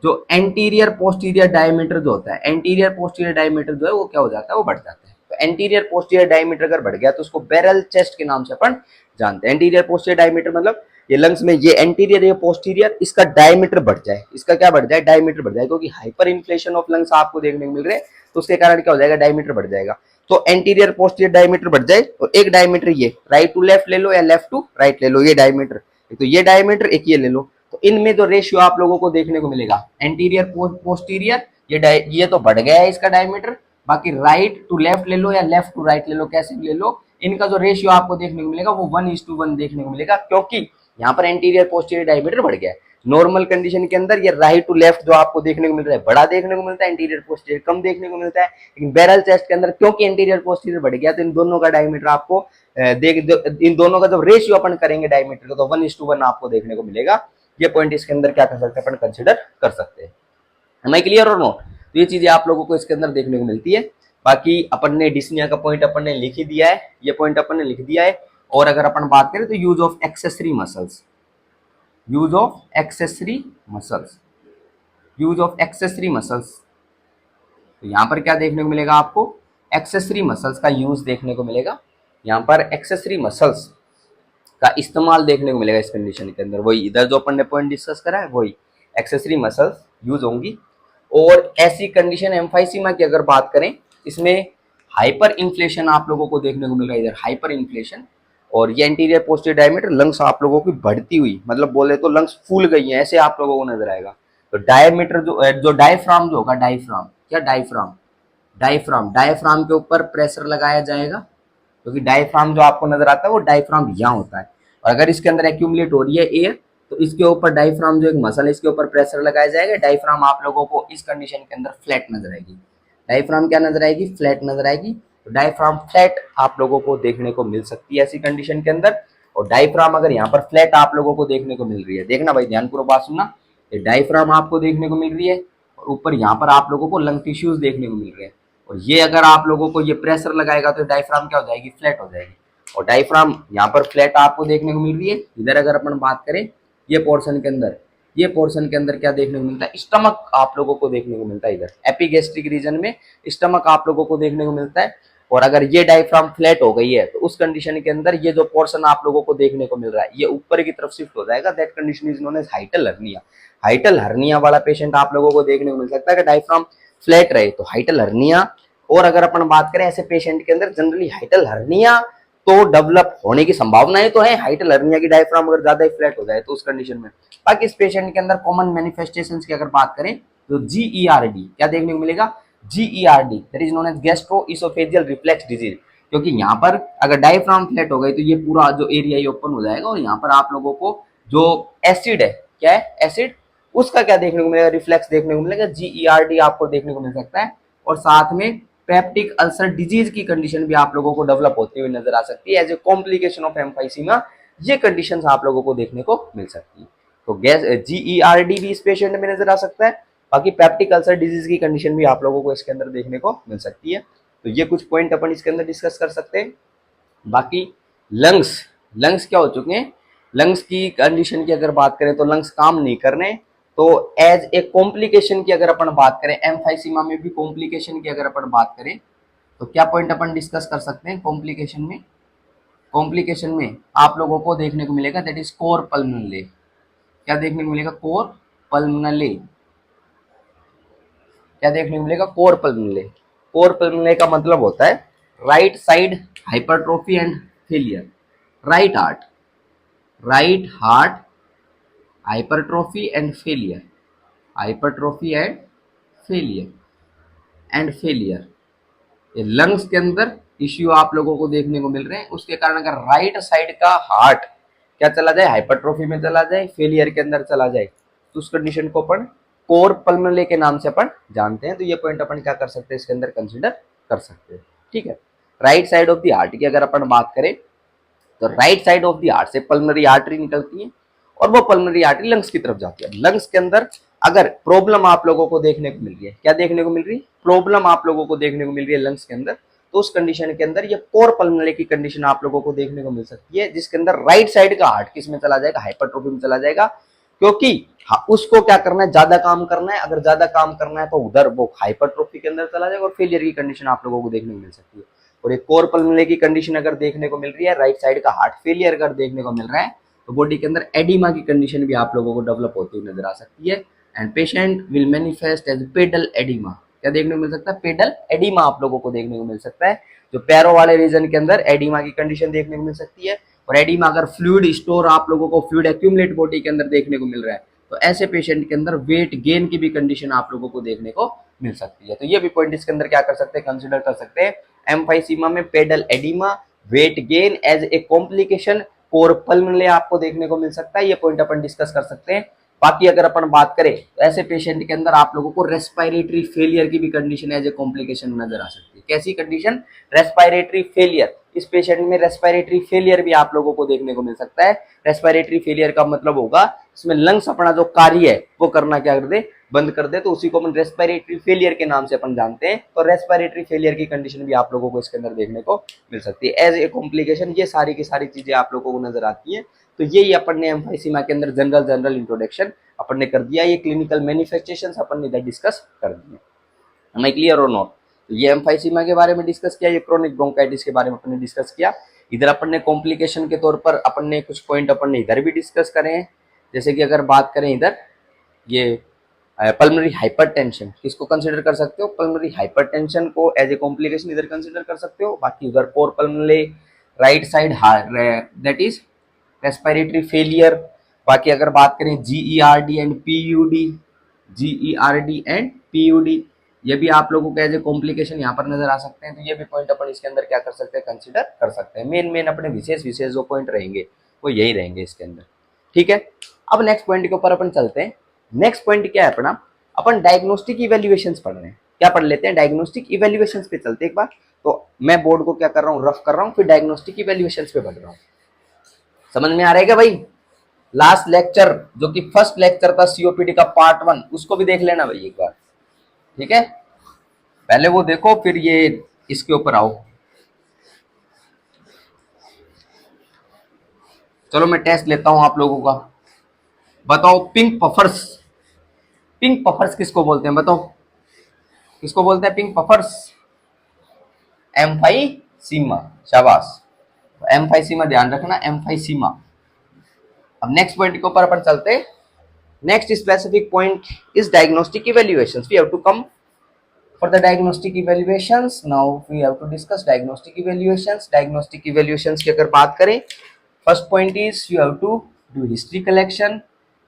जो एंटीरियर पोस्टीरियर डायमीटर जो होता है, एंटीरियर पोस्टीरियर डायमीटर जो है वो क्या हो जाता है, वो बढ़ जाता है। तो एंटीरियर पोस्टीरियर डायमीटर अगर बढ़ गया तो उसको बैरल चेस्ट के नाम से अपन जानते हैं। एंटीरियर पोस्टीरियर डायमीटर मतलब ये लंग्स में ये एंटीरियर या पोस्टीरियर इसका डायमीटर बढ़ जाए, इसका क्या बढ़ जाए, डायमीटर बढ़ जाए, क्योंकि हाइपर इन्फ्लेशन ऑफ लंग्स आपको देखने को मिल रहे हैं तो उसके कारण क्या हो जाएगा, डायमीटर बढ़ जाएगा। तो एंटीरियर पोस्टीरियर डायमीटर बढ़ जाए और एक डायमीटर ये राइट टू लेफ्ट ले लो या लेफ्ट टू राइट ले लो, ये डायमीटर, एक तो ये डायमीटर एक ये ले लो, तो इनमें जो रेशियो आप लोगों को देखने को मिलेगा, एंटीरियर पोस्टीरियर, ये तो बढ़ गया है इसका डायमीटर, बाकी राइट टू लेफ्ट ले लो या लेफ्ट टू राइट ले लो, कैसे भी ले लो, इनका जो रेशियो आपको देखने को मिलेगा वो 1:1 देखने को मिलेगा, क्योंकि यहाँ पर एंटीरियर पोस्टीरियर डायमीटर बढ़ गया है। नॉर्मल कंडीशन के अंदर ये राइट टू लेफ्ट जो आपको देखने को मिल रहा है बड़ा देखने को मिलता है, इंटीरियर पोस्टीरियर कम देखने को मिलता है। लेकिन बैरल चेस्ट के अंदर क्योंकि इंटीरियर पोस्टीरियर बढ़ गया, तो इन दोनों का डायमीटर आपको इन दोनों का जब रेशियो अपन करेंगे डायमीटर का, तो 1:1 आपको देखने को मिलेगा। ये पॉइंट इसके अंदर क्या कर सकते हैं, अपन कंसिडर कर सकते हैं। एम आई क्लियर और नोट? तो ये चीजें आप लोगों को इसके अंदर देखने को मिलती है। बाकी अपन ने डिस्निया का पॉइंट अपन ने लिख ही दिया है, ये पॉइंट अपन ने लिख दिया है। और अगर अपन बात करें तो use of accessory muscles, use of accessory muscles, use of accessory muscles, तो यहां पर क्या देखने को मिलेगा आपको, एक्सेसरी मसल्स का यूज देखने को मिलेगा। यहां पर एक्सेसरी मसल्स का इस्तेमाल देखने को मिलेगा इस कंडीशन के अंदर। वही इधर जो अपन ने पॉइंट डिस्कस करा है वही एक्सेसरी मसल्स यूज होंगी। और ऐसी कंडीशन एम्फाइसीमा की अगर बात करें, इसमें हाइपर इन्फ्लेशन आप लोगों को देखने को मिल रहा है, इधर हाइपर इन्फ्लेशन। और ये एंटीरियर पोस्टीरियर डायमीटर, लंग्स आप लोगों की बढ़ती हुई, मतलब बोले तो लंग्स फूल गई हैं, ऐसे आप लोगों को नजर आएगा। तो डायमीटर जो डायफ्राम जो होगा, डायफ्राम क्या, डायफ्राम, डायफ्राम, डायफ्राम के ऊपर प्रेशर लगाया जाएगा, क्योंकि डायफ्राम जो आपको नजर आता है वो डायफ्राम यहाँ होता है। और अगर इसके अंदर एक्यूमुलेट हो रही है एयर, तो इसके ऊपर डायफ्राम जो एक मसल है इसके ऊपर प्रेशर लगाया जाएगा। डायफ्राम आप लोगों को इस कंडीशन के अंदर फ्लैट नजर आएगी। डायफ्राम क्या नजर आएगी, फ्लैट नजर आएगी। तो डायफ्राम फ्लैट आप लोगों को देखने को मिल सकती है ऐसी कंडीशन के अंदर। और डायफ्राम अगर यहाँ पर फ्लैट आप लोगों को देखने को मिल रही है, देखना भाई ध्यान पूर्वक बात सुनना, ये डायफ्राम आपको देखने को मिल रही है और ऊपर यहाँ पर आप लोगों को लंग टिश्यूज देखने को मिल रहे हैं। और ये अगर आप लोगों को ये प्रेशर लगाएगा तो डायफ्राम क्या हो जाएगी, फ्लैट हो जाएगी। और डायफ्राम यहाँ पर फ्लैट आपको देखने को मिल रही है। इधर अगर अपन बात करें ये पोर्शन के अंदर, ये पोर्शन के अंदर क्या देखने को मिलता है, स्टमक आप लोगों को देखने को मिलता है। इधर एपिगैस्ट्रिक रीजन में स्टमक आप लोगों को देखने को मिलता है। और अगर ये डायफ्राम फ्लैट हो गई है तो उस कंडीशन के अंदर ये जो पोर्शन आप लोगों को देखने को मिल रहा है ये ऊपर की तरफ शिफ्ट हो जाएगा। That condition is known as hiatal hernia. Hiatal hernia वाला पेशेंट आप लोगों को देखने को मिल सकता है कि डायफ्राम फ्लैट रहे तो हाइटल हर्निया। और अगर अपन बात करें ऐसे पेशेंट के अंदर जनरली हाइटल हर्निया तो डेवलप होने की संभावनाएं तो है, हाइटल हर्निया की डायफ्राम अगर ज्यादा ही फ्लैट हो जाए तो उस कंडीशन में। बाकी इस पेशेंट के अंदर कॉमन मैनिफेस्टेशंस की अगर बात करें तो GERD क्या देखने को मिलेगा, GERD that is known as gastro oesophageal reflux disease. क्योंकि यहाँ पर अगर डायफ्राम फ्लैट हो गई तो ये पूरा जो एरिया ये ओपन हो जाएगा और यहाँ पर आप लोगों को जो एसिड है, क्या है एसिड, उसका क्या देखने को मिलेगा, रिफ्लेक्स देखने को मिलेगा। GERD आपको देखने को मिल सकता है। और साथ में पेप्टिक अल्सर डिजीज की कंडीशन भी आप लोगों को डेवलप होती हुई नजर आ सकती है as a complication of emphysema. ये कंडीशंस आप लोगों को देखने को मिल सकती है। तो गैस GERD भी इस पेशेंट में नजर आ सकता है। बाकी पेप्टिक अल्सर डिजीज की कंडीशन भी आप लोगों को इसके अंदर देखने को मिल सकती है। तो ये कुछ पॉइंट अपन इसके अंदर डिस्कस कर सकते हैं। बाकी लंग्स, लंग्स क्या हो चुके हैं, लंग्स की कंडीशन की अगर बात करें तो लंग्स काम नहीं कर रहे। तो एज ए कॉम्प्लिकेशन की अगर अपन बात करें, एम्फाइसीमा में भी कॉम्प्लिकेशन की अगर अपन बात करें तो क्या पॉइंट अपन डिस्कस कर सकते हैं कॉम्प्लिकेशन में। कॉम्प्लिकेशन में आप लोगों को देखने को मिलेगा दैट इज कोर पल्मोनले। क्या देखने को मिलेगा, कोर पल्मोनले। क्या देखने को मिलेगा, कोर पल्मोनले। कोर पल्मोनले का मतलब होता है right side hypertrophy and failure. Right heart, right heart hypertrophy and failure, hypertrophy and failure, and failure. ये लंग्स के अंदर इश्यू आप लोगों को देखने को मिल रहे हैं। उसके कारण अगर राइट साइड का हार्ट क्या चला जाए, हाइपरट्रोफी में चला जाए, फेलियर के अंदर चला जाए, तो उस कंडीशन को अपन कोर पल्मोनले के नाम से अपन जानते हैं। तो ये पॉइंट अपन क्या कर सकते हैं इसके अंदर कंसीडर कर सकते हैं। ठीक है, right side of the heart की अगर अपन बात करें तो right side of the heart से पल्मोनरी आर्टरी निकलती है और वो पल्मोनरी आर्टरी लंग्स की तरफ जाती है। लंग्स के अंदर अगर प्रॉब्लम आप लोगों को देखने को मिल रही है, क्या देखने को मिल रही है, प्रॉब्लम आप लोगों को देखने को मिल रही है लंग्स के अंदर, तो उस कंडीशन के अंदर ये कोर पल्मोनले की कंडीशन आप लोगों को देखने को मिल सकती है, जिसके अंदर राइट साइड का हार्ट किस में चला जाएगा, हाइपरट्रोफी में चला जाएगा। क्योंकि उसको क्या करना है, ज्यादा काम करना है। अगर ज्यादा काम करना है तो उधर वो हाइपरट्रोफी के अंदर चला जाएगा और फेलियर की कंडीशन आप लोगों को देखने को मिल सकती है। और एक कोर पल्मोनले की कंडीशन अगर देखने को मिल रही है, राइट साइड का हार्ट फेलियर अगर देखने को मिल रहा है, तो बॉडी के अंदर एडिमा की कंडीशन भी आप लोगों को डेवलप होती हुई नजर आ सकती है। And patient will manifest as pedal oedema. क्या देखने को मिल सकता है, पेडल एडिमा आप लोगों को देखने को मिल सकता है। जो पैरों वाले रीजन के अंदर एडिमा की कंडीशन देखने को मिल सकती है। और एडिमा अगर फ्लूइड स्टोर आप लोगों को फ्लूइड एक्यूमुलेट बॉडी के अंदर देखने को मिल रहा है, तो ऐसे पेशेंट के अंदर वेट गेन की भी कंडीशन आप लोगों को देखने को मिल सकती है। तो ये भी पॉइंट इसके अंदर क्या कर सकते हैं, कंसिडर कर सकते हैं। एम्फाइसीमा में pedal oedema, weight gain as a complication cor pulmonary आपको देखने को मिल सकता है, ये पॉइंट अपन डिस्कस कर सकते हैं। बाकी अगर अपन बात करें तो ऐसे पेशेंट के अंदर आप लोगों को रेस्पिरेटरी फेलियर की भी कंडीशन एज ए कॉम्प्लिकेशन नजर आ सकती है। कैसी कंडीशन, रेस्पिरेटरी फेलियर। इस पेशेंट में रेस्पिरेटरी फेलियर भी आप लोगों को देखने को मिल सकता है। रेस्पिरेटरी फेलियर का मतलब होगा इसमें लंग्स अपना जो कार्य है वो करना क्या कर दे, बंद कर दे, तो उसी को अपन रेस्पिरेटरी फेलियर के नाम से अपन जानते हैं। तो रेस्पिरेटरी फेलियर की कंडीशन भी आप लोगों को इसके अंदर देखने को मिल सकती है एज ए कॉम्प्लिकेशन। ये सारी की सारी चीजें आप लोगों को नजर आती है। तो यही अपन ने एम्फाइसीमा के अंदर जनरल इंट्रोडक्शन अपन ने कर दिया। ये क्लिनिकल मैनिफेस्टेशंस अपन ने इधर डिस्कस कर दिए। एम आई क्लियर और नॉट? तो ये एम्फाइसीमा के बारे में डिस्कस किया, ये क्रोनिक ब्रोंकाइटिस के बारे में अपन ने डिस्कस किया। इधर अपन ने कॉम्प्लिकेशन के तौर पर अपन ने कुछ पॉइंट अपन ने इधर भी डिस्कस करे हैं। जैसे कि अगर बात करें इधर ये पल्मोनरी हाइपरटेंशन, किसको कंसीडर कर सकते हो, पल्मोनरी हाइपरटेंशन को एज ए कॉम्प्लिकेशन इधर कंसीडर कर सकते हो। बाकी उधर core pulmonary right side that is respiratory failure. बाकी अगर बात करें GERD and PUD, GERD and PUD, ये भी आप लोगों को एज ए कॉम्प्लिकेशन यहाँ पर नजर आ सकते हैं। तो ये भी पॉइंट अपन इसके अंदर क्या कर सकते हैं, कंसीडर कर सकते हैं। मेन अपने विशेष जो पॉइंट रहेंगे वो यही रहेंगे इसके अंदर, ठीक है। अब नेक्स्ट पॉइंट के ऊपर अपन चलते हैं। नेक्स्ट पॉइंट क्या है अपना, अपन डायग्नोस्टिक इवेल्युएशंस पढ़ रहे हैं। क्या पढ़ लेते हैं, डायग्नोस्टिक इवेल्युएशंस पे चलते हैं एक बार। तो मैं बोर्ड को क्या कर रहा हूँ, रफ कर रहा हूँ, फिर डायग्नोस्टिक इवेल्युएशंस पे बढ़ रहा हूँ। समझ में आ रहा है क्या भाई? लास्ट लेक्चर जो कि फर्स्ट लेक्चर था COPD का पार्ट 1, उसको भी देख लेना भाई एक बार, ठीक है। पहले वो देखो फिर ये इसके ऊपर आओ। चलो मैं टेस्ट लेता हूं आप लोगों का। बताओ पिंक पफर्स, पिंक पफर्स किसको बोलते हैं, बताओ किसको बोलते हैं पिंक पफर्स? एम्फाइसीमा, शाबाश। एम्फाइसीमा ध्यान रखना, एम्फाइसीमा। अब नेक्स्ट पॉइंट के ऊपर अपन चलते हैं। Next specific point is diagnostic evaluations. We have to come for the diagnostic evaluations. Now we have to discuss diagnostic evaluations. Diagnostic evaluations की अगर बात करें, first point is you have to do history collection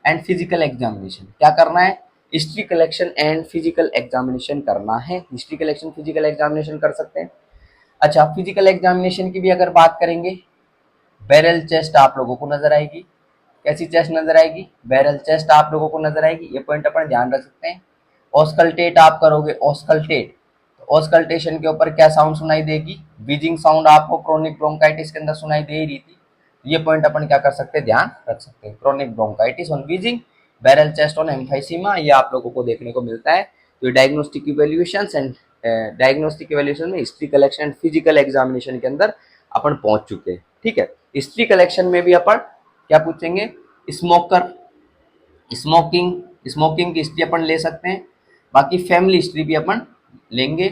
and physical examination. क्या करना है, history collection and physical examination करना है। History collection physical examination कर सकते हैं। अच्छा, फिजिकल एग्जामिनेशन की भी अगर बात करेंगे, बैरल चेस्ट आप लोगों को नजर आएगी। कैसी चेस्ट नजर आएगी, बैरल चेस्ट आप लोगों को नजर आएगी। ये पॉइंट अपन ध्यान रख सकते हैं। ऑस्कल्टेट आप करोगे, ऑस्कल्टेट, तो ऑस्कल्टेशन के ऊपर क्या साउंड सुनाई देगी, बीजिंग साउंड आपको क्रोनिक ब्रोंकाइटिस के अंदर सुनाई दे रही थी। ये पॉइंट अपन क्या कर सकते हैं, ध्यान रख सकते हैं। Chronic bronchitis on wheezing, barrel chest on emphysema, ये आप लोगों को देखने को मिलता है। तो diagnostic evaluations and diagnostic evaluation में history collection and physical examination के अंदर अपन पहुंच चुके हैं, ठीक है। हिस्ट्री कलेक्शन में भी अपन क्या पूछेंगे, स्मोकर, स्मोकिंग, स्मोकिंग की हिस्ट्री अपन ले सकते हैं। बाकी फैमिली हिस्ट्री भी अपन लेंगे,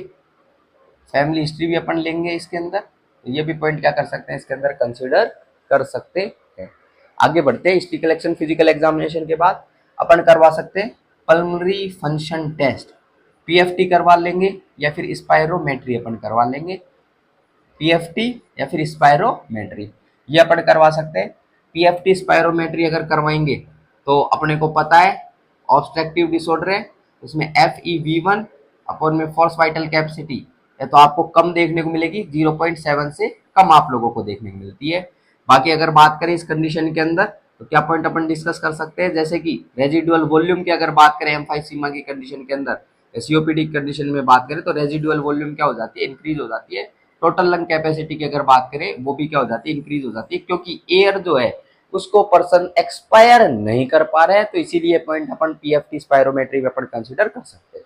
फैमिली हिस्ट्री भी अपन लेंगे इसके अंदर। तो ये भी पॉइंट क्या कर सकते हैं इसके अंदर, कंसिडर कर सकते हैं। आगे बढ़ते हैं। हिस्ट्री कलेक्शन फिजिकल एग्जामिनेशन के बाद अपन करवा सकते हैं पल्मोनरी फंक्शन टेस्ट, PFT करवा लेंगे या फिर स्पायरोमेट्री अपन करवा लेंगे। PFT या फिर स्पायरोमेट्री ये अपन करवा सकते हैं। PFT स्पायरोमेट्री अगर करवाएंगे तो अपने को पता है ऑब्स्ट्रक्टिव डिसऑर्डर है, उसमें FEV1 अपन में फोर्स वाइटल कैपेसिटी या तो आपको कम देखने को मिलेगी, 0.7 से कम आप लोगों को देखने को मिलती है। बाकी अगर बात करें इस कंडीशन के अंदर तो क्या पॉइंट अपन डिस्कस कर सकते हैं, जैसे कि रेजिडुअल वॉल्यूम की अगर बात करें एम्फाइसीमा की कंडीशन के अंदर, COPD कंडीशन में बात करें तो रेजिडुअल वॉल्यूम क्या हो जाती है, इंक्रीज हो जाती है। टोटल लंग कैपेसिटी की अगर बात करें वो भी क्या हो जाती है, इंक्रीज हो जाती है, क्योंकि एयर जो है उसको पर्सन एक्सपायर नहीं कर पा रहे हैं। तो इसीलिए पॉइंट अपन PFT स्पायरोमेट्री में अपन कंसीडर कर सकते हैं।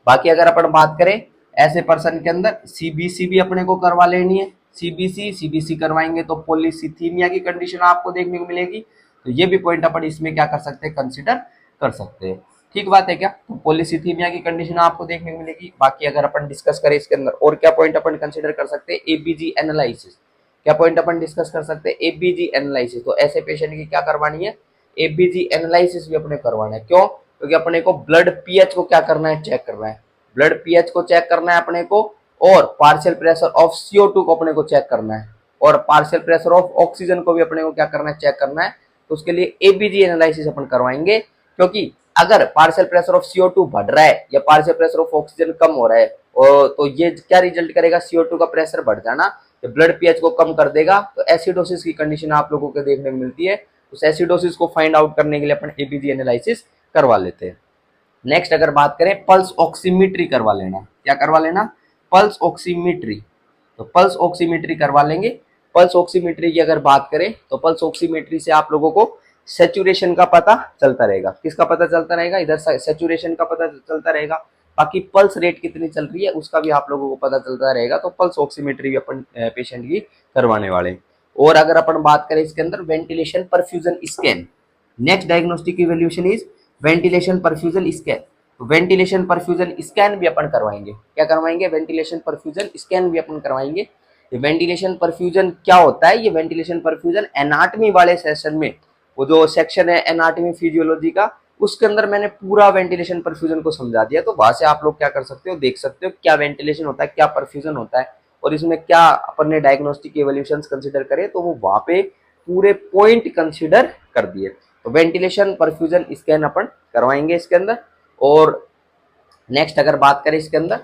बाकी अगर अपन बात करें ऐसे पर्सन के अंदर CBC भी अपने को करवा लेनी है। CBC करवाएंगे तो पॉलीसीथीमिया की कंडीशन आपको देखने को मिलेगी। तो ये भी पॉइंट अपन इसमें क्या कर सकते हैं, कंसिडर कर सकते हैं। ठीक बात है क्या, तो पॉलीसीथीमिया की कंडीशन आपको देखने को मिलेगी। बाकी अगर अपन डिस्कस करें इसके अंदर और क्या पॉइंट अपन कंसिडर कर सकते हैं, ABG एनालिसिस। क्या पॉइंट अपन डिस्कस कर सकते हैं, ABG एनालिसिस। तो ऐसे पेशेंट की क्या करवानी है, ABG एनालिसिस भी अपने करवाना है। क्यों, क्योंकि अपने को ब्लड पीएच को क्या करना है, चेक करना है। ब्लड पीएच को चेक करना है अपने को, और पार्शियल प्रेशर ऑफ CO2 को अपने को चेक करना है, और पार्शियल प्रेशर ऑफ ऑक्सीजन को भी अपने को क्या करना है, चेक करना है। तो उसके लिए एबीजी एनालिसिस अपन करवाएंगे, क्योंकि अगर पार्शियल प्रेशर ऑफ CO2 बढ़ रहा है या पार्शियल प्रेशर ऑफ ऑक्सीजन कम हो रहा है और तो ये क्या रिजल्ट करेगा, CO2 का प्रेशर बढ़ जाना ब्लड पीएच को कम कर देगा, तो एसिडोसिस की कंडीशन आप लोगों को देखने को मिलती है। उस एसिडोसिस को फाइंड आउट करने के लिए अपन एबीजी एनालिसिस करवा लेते हैं। नेक्स्ट अगर बात करें, पल्स ऑक्सीमीट्री करवा लेना। क्या करवा लेना, पल्स ऑक्सीमीट्री। तो पल्स ऑक्सीमीट्री करवा लेंगे। पल्स ऑक्सीमीट्री की अगर बात करें तो पल्स ऑक्सीमीट्री से आप लोगों को सैचुरेशन का पता चलता रहेगा। किसका पता चलता रहेगा, इधर सैचुरेशन का पता चलता रहेगा, बाकी पल्स रेट कितनी चल रही है उसका भी आप लोगों को पता चलता रहेगा। तो पल्स ऑक्सीमीट्री भी अपन पेशेंट की करवाने वाले। और अगर अपन बात करें इसके अंदर ventilation perfusion scan, next diagnostic evaluation is ventilation perfusion scan. तो वेंटिलेशन परफ्यूजन स्कैन भी अपन करवाएंगे। क्या करवाएंगे, वेंटिलेशन परफ्यूजन स्कैन भी अपन करवाएंगे। ये वेंटिलेशन परफ्यूजन क्या होता है, ये वेंटिलेशन परफ्यूजन एनाटमी वाले सेशन में, वो जो सेक्शन है एनाटमी फिजियोलॉजी का, उसके अंदर मैंने पूरा वेंटिलेशन परफ्यूजन को समझा दिया। तो वहां से आप लोग क्या कर सकते हो, देख सकते हो क्या वेंटिलेशन होता है, क्या परफ्यूजन होता है, और इसमें क्या अपन ने डायग्नोस्टिक इवैल्यूएशन कंसिडर करे, तो वो वहां पे पूरे पॉइंट कंसिडर कर दिए। तो वेंटिलेशन परफ्यूजन स्कैन अपन करवाएंगे इसके अंदर। और नेक्स्ट अगर बात करें इसके अंदर,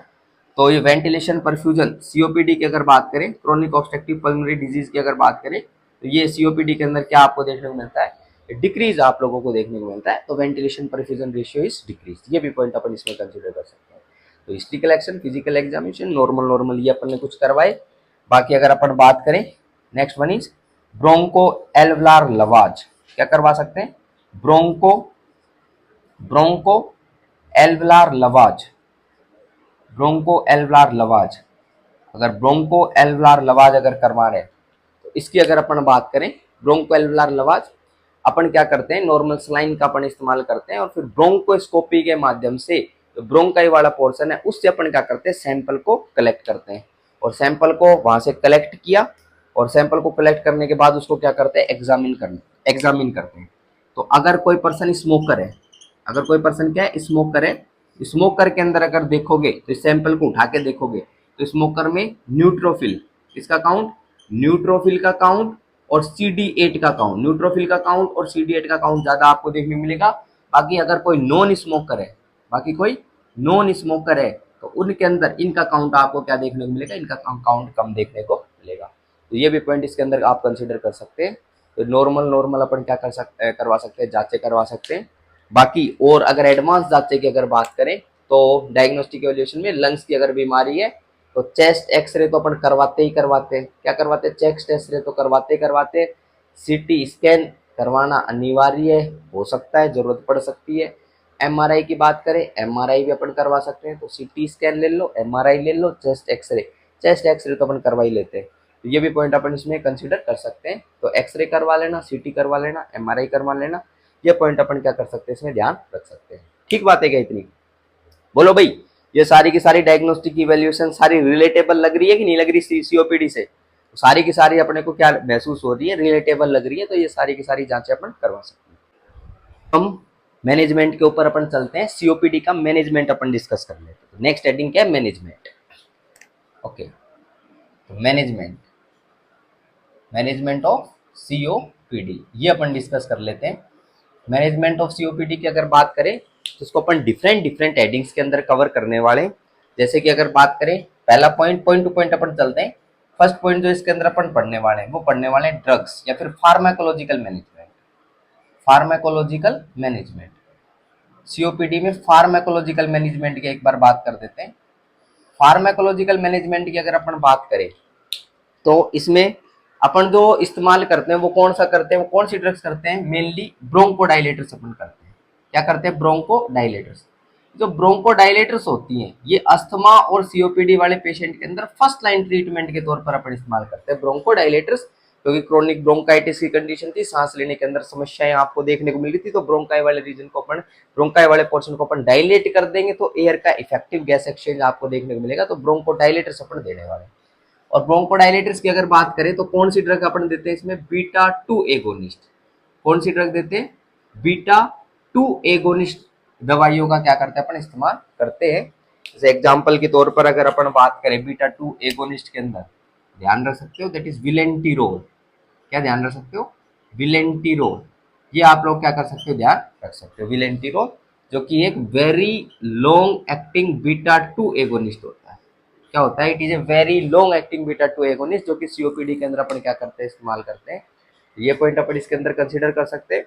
तो ये वेंटिलेशन परफ्यूजन सीओपीडी की अगर बात करें, क्रोनिक ऑब्स्ट्रक्टिव पल्मोनरी डिजीज की अगर बात करें, तो ये सीओपीडी के अंदर क्या आपको देखने को मिलता है, डिक्रीज आप लोगों को देखने को मिलता है। तो ventilation perfusion ratio is decrease, ये भी पॉइंट अपन इसमें कंसिडर कर सकते हैं। तो history collection, physical examination, normal ये अपन ने कुछ करवाए। बाकी अगर अपन बात करें, नेक्स्ट वन इज ब्रोंको एल्वलार लवाज। क्या करवा सकते हैं, ब्रोंको एल्वलार लवाज, ब्रोंको एल्वलार लवाज। अगर ब्रोंको एल्वलार लवाज अगर करवा रहे हैं, तो इसकी अगर अपन बात करें, ब्रोंको एल्वलार लवाज अपन क्या करते हैं, नॉर्मल सलाइन का अपन इस्तेमाल करते हैं और फिर ब्रोंकोस्कोपी के माध्यम से जो ब्रोंकाई वाला पोर्शन है उससे अपन क्या करते हैं, सैंपल को कलेक्ट करते हैं। और सैंपल को वहां से कलेक्ट किया और सैंपल को कलेक्ट करने के बाद उसको क्या करते हैं, एग्जामिन करते हैं। तो अगर कोई पर्सन स्मोकर है, अगर कोई पर्सन क्या है, स्मोकर है, स्मोकर के अंदर अगर देखोगे तो सैंपल को उठा के देखोगे तो स्मोकर में न्यूट्रोफिल, इसका काउंट, न्यूट्रोफिल का काउंट और CD8 का काउंट, न्यूट्रोफिल का काउंट और CD8 का काउंट ज्यादा आपको देखने को मिलेगा। बाकी अगर कोई नॉन स्मोकर है, बाकी कोई नॉन स्मोकर है, तो उनके अंदर इनका काउंट आपको क्या देखने को मिलेगा, इनका काउंट कम देखने को मिलेगा। तो ये भी पॉइंट इसके अंदर आप कंसिडर कर सकते हैं। तो नॉर्मल अपन क्या करवा सकते हैं, जांचें करवा सकते हैं। बाकी और अगर एडवांस जांचे की अगर बात करें, तो डायग्नोस्टिक इवैल्यूएशन में लंग्स की अगर बीमारी है तो चेस्ट एक्सरे तो अपन करवाते ही करवाते हैं। क्या करवाते हैं, चेस्ट एक्सरे तो करवाते। सीटी स्कैन करवाना अनिवार्य हो सकता है, जरूरत पड़ सकती है। MRI की बात करें, MRI भी अपन करवा सकते हैं। तो CT स्कैन ले लो, MRI ले लो, चेस्ट एक्सरे तो अपन करवा ही लेते हैं। तो ये भी पॉइंट अपन इसमें कंसिडर कर सकते हैं। तो एक्सरे करवा लेना, CT करवा लेना, MRI करवा लेना, ये पॉइंट अपन क्या कर सकते हैं, इसमें ध्यान रख सकते हैं। ठीक बात है क्या इतनी, बोलो भाई। ये सारी की सारी डायग्नोस्टिक इवैल्यूएशन सारी रिलेटेबल लग रही है कि नहीं लग रही सीओपीडी से, तो सारी की सारी अपने को क्या महसूस हो रही है, रिलेटेबल लग रही है। तो ये सारी की सारी जांचें अपन करवा सकते हैं। हम मैनेजमेंट के ऊपर अपन चलते हैं, सीओपीडी का मैनेजमेंट अपन डिस्कस कर लेते हैं। नेक्स्ट हेडिंग क्या है, मैनेजमेंट। ओके, तो मैनेजमेंट ऑफ सीओपीडी ये अपन डिस्कस कर लेते हैं। मैनेजमेंट ऑफ सीओपीडी की अगर बात करें तो इसको अपन डिफरेंट हेडिंग्स के अंदर कवर करने वाले हैं। जैसे कि अगर बात करें, पहला पॉइंट टू पॉइंट अपन चलते हैं। फर्स्ट पॉइंट जो इसके अंदर अपन पढ़ने वाले हैं, वो पढ़ने वाले हैं ड्रग्स या फिर फार्माकोलॉजिकल मैनेजमेंट। सीओपीडी में फार्माकोलॉजिकल मैनेजमेंट की एक बार बात कर देते हैं। फार्माकोलॉजिकल मैनेजमेंट की अगर अपन बात करें तो इसमें अपन जो इस्तेमाल करते हैं वो कौन सा करते हैं, वो कौन सी ड्रग्स करते हैं, मेनली ब्रोंकोडाइलेटर्स अपन करते हैं। क्या करते हैं, ब्रोंकोडाइलेटर्स। जो ब्रोंकोडाइलेटर्स होती हैं ये अस्थमा और सीओपीडी वाले पेशेंट के अंदर फर्स्ट लाइन ट्रीटमेंट के तौर पर अपन इस्तेमाल करते हैं ब्रोंकोडाइलेटर्स, क्योंकि क्रोनिक ब्रोंकाइटिस की कंडीशन थी, सांस लेने के अंदर समस्याएं आपको देखने को मिल रही थी। तो ब्रोंकाई वाले रीजन को अपन, ब्रोंकाई वाले पोर्शन को अपन डायलेट कर देंगे तो एयर का इफेक्टिव गैस एक्सचेंज आपको देखने को मिलेगा। तो ब्रोंकोडाइलेटर्स अपन देने वाले हैं। और ब्रोंकोडाइलेटर्स की अगर बात करें तो कौन सी ड्रग अपन देते हैं इसमें, बीटा-2 एगोनिस्ट। कौन सी ड्रग देते हैं, बीटा-2 एगोनिस्ट दवाइयों का क्या करते हैं अपन, इस्तेमाल करते हैं। जैसे एग्जांपल के तौर पर अगर अपन बात करें बीटा-2 एगोनिस्ट के अंदर, ध्यान रख सकते हो, दैट इज विलेंटिरोल। क्या ध्यान रख सकते हो? विलेंटिरोल। ये आप लोग क्या कर सकते हो, ध्यान रख सकते हो, विलेंटिरोल, जो कि एक very long acting beta 2 agonist होता है। क्या होता है? It is a very long acting beta 2 agonist, जो कि सीओपीडी के अंदर अपन क्या करते हैं, इस्तेमाल करते हैं। ये पॉइंट अपन इसके अंदर कंसिडर कर सकते हैं।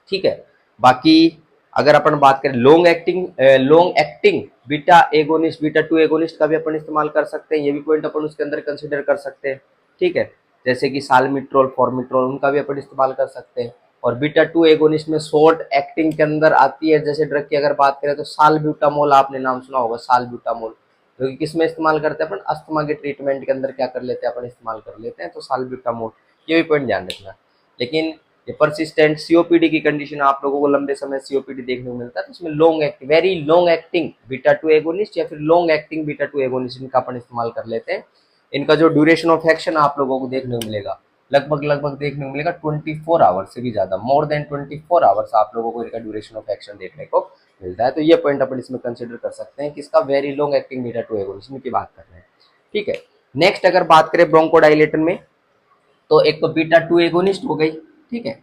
ठीक है। बाकी अगर अपन बात करें long acting beta agonist, beta 2 agonist का भी अपन इस्तेमाल कर सकते हैं। ये भी पॉइंट अपन उसके अंदर कंसिडर कर सकते हैं। ठीक है। जैसे कि साल्मिट्रोल, फॉर्मिट्रोल, उनका भी अपन इस्तेमाल कर सकते हैं। और बीटा 2 एगोनिस्ट में शॉर्ट एक्टिंग के अंदर आती है, जैसे ड्रग की अगर बात करें तो साल्ब्यूटामोल, आपने नाम सुना होगा साल्ब्यूटामोल, जो कि किस में इस्तेमाल करते हैं अपन, अस्थमा के ट्रीटमेंट के अंदर क्या कर लेते हैं अपन, इस्तेमाल कर लेते हैं। तो साल्ब्यूटामोल, ये भी पॉइंट ध्यान रखना। लेकिन ये परसिस्टेंट सीओपीडी की कंडीशन आप लोगों को लंबे समय सीओपीडी देखने को मिलता है, तो इसमें long acting, very long acting beta 2 agonist या फिर लॉन्ग एक्टिंग बीटा 2 एगोनिस्ट, इनका अपन इस्तेमाल कर लेते हैं। इनका जो ड्यूरेशन ऑफ एक्शन आप लोगों को देखने को मिलेगा, लगभग देखने को मिलेगा 24 आवर्स से भी ज्यादा, मोर देन 24 आवर्स आप लोगों को इनका ड्यूरेशन ऑफ एक्शन देखने को मिलता है। तो ये पॉइंट अपन इसमें कंसिडर कर सकते हैं कि इसका very long acting beta 2 agonist की बात कर रहे हैं। ठीक है। नेक्स्ट अगर बात करें ब्रोंकोडाइलेटर में, तो एक तो बीटा 2 एगोनिस्ट हो गई। ठीक है।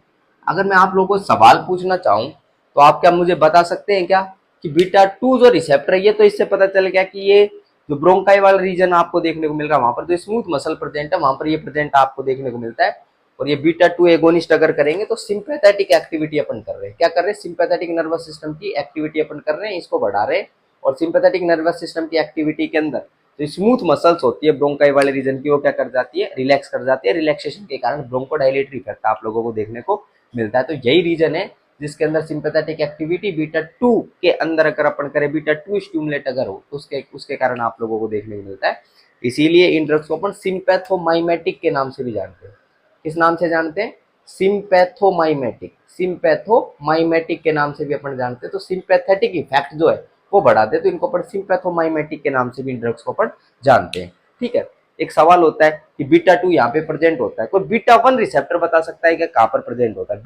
अगर मैं आप लोगों को सवाल पूछना चाहूं, तो आप क्या मुझे बता सकते हैं क्या कि बीटा 2 जो रिसेप्टर है, ये तो इससे पता चल गया कि ये जो ब्रोंकाई वाला रीजन आपको देखने को मिल रहा है, वहां पर जो स्मूथ मसल प्रेजेंट है, वहां पर ये प्रेजेंट आपको देखने को मिलता है। और ये बीटा 2 एगोनिस्ट अगर करेंगे तो सिंपैथेटिक एक्टिविटी अपन कर रहे हैं। क्या कर रहे हैं? सिंपैथेटिक नर्वस सिस्टम की एक्टिविटी अपन कर रहे हैं, इसको बढ़ा रहे हैं। और सिंपैथेटिक नर्वस सिस्टम की एक्टिविटी के अंदर जो स्मूथ मसल्स होती है ब्रोंकाई वाले रीजन की, वो क्या कर जाती है, रिलैक्स कर जाती है। रिलैक्सेशन के कारण ब्रोंकोडाइलेटरी इफेक्ट आप लोगों को देखने को मिलता है। तो यही रीजन है जिसके अंदर सिंपैथेटिक एक्टिविटी बीटा 2 के अंदर अगर अपन करें, बीटा 2 स्टिमुलेट अगर हो, तो उसके कारण आप लोगों को देखने को मिलता है। इसीलिए इन ड्रग्स को अपन सिंपैथोमाइमेटिक के नाम से भी जानते हैं। किस नाम से जानते हैं? सिंपैथोमाइमेटिक। सिंपैथोमाइमेटिक के नाम से भी अपन जानते हैं। तो सिंपैथेटिक इफेक्ट जो है वो बढ़ाते हैं, तो इनको अपन सिंपैथोमाइमेटिक के नाम से भी इन ड्रग्स को अपन जानते हैं। ठीक है। एक सवाल होता है कि बीटा 2 यहाँ पे प्रेजेंट होता है, कोई बीटा 1 रिसेप्टर बता सकता है कि कहाँ पर प्रेजेंट होता है?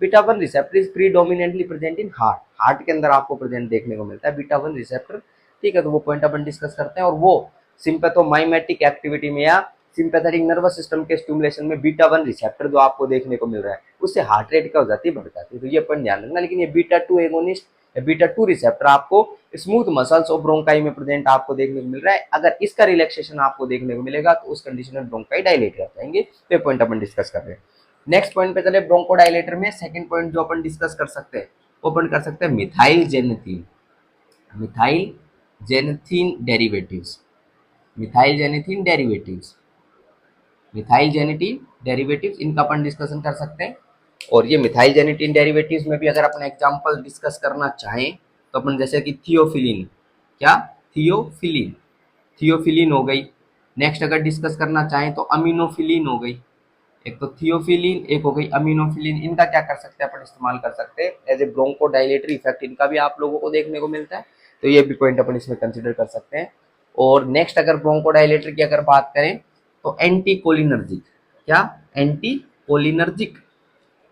Beta 1 receptor is predominantly present in heart के अंदर आपको प्रेजेंट देखने को मिलता है बीटा 1 रिसेप्टर। ठीक है। तो वो पॉइंट अपन डिस्कस करते हैं। और वो सिंपैथोमाइमेटिक एक्टिविटी में या सिंपैथेटिक नर्वस सिस्टम के स्टिमुलेशन में बीटा 1 रिसेप्टर जो आपको देखने को मिल रहा है, उससे हार्ट रेट क्या हो जाती है, बढ़ जाती है। तो ये पॉइंट ध्यान रखना। लेकिन ये बीटा 2 एगोनिस्ट, बीटा 2 रिसेप्टर आपको स्मूथ मसल्स और ब्रोंकाई में प्रेजेंट आपको देखने को मिल रहा है। अगर इसका रिलैक्सेशन आपको देखने को मिलेगा तो उस कंडीशन में ब्रोंकाई डायलेट कर जाएंगे। तो ये पॉइंट अपन डिस्कस कर रहे हैं। नेक्स्ट पॉइंट पे चले, ब्रोंकोडाइलेटर में सेकंड पॉइंट जो अपन डिस्कस कर सकते हैं, वो अपन कर सकते हैं methyl xanthine. Methyl xanthine derivatives. Methyl xanthine derivatives. Methyl xanthine derivatives, इनका अपन डिस्कशन कर सकते हैं। और ये मिथाइल जेनेटिन डेरिवेटिव्स में भी अगर अपन एग्जांपल डिस्कस करना चाहें, तो अपन जैसे कि थियोफिलिन, क्या, थियोफिलिन, थियोफिलिन हो गई। नेक्स्ट अगर डिस्कस करना चाहें तो अमीनोफिलिन हो गई। एक तो थियोफिलिन, एक हो गई अमीनोफिलिन। इनका क्या कर सकते हैं अपन, इस्तेमाल कर सकते हैं एज ए ब्रोंकोडाइलेटरी इफेक्ट, इनका भी आप लोगों को देखने को मिलता है। तो ये भी पॉइंट अपन इसमें कंसिडर कर सकते हैं। और नेक्स्ट अगर ब्रोंकोडाइलेटर की अगर बात करें तो एंटी कोलिनर्जिक, क्या, anti cholinergic,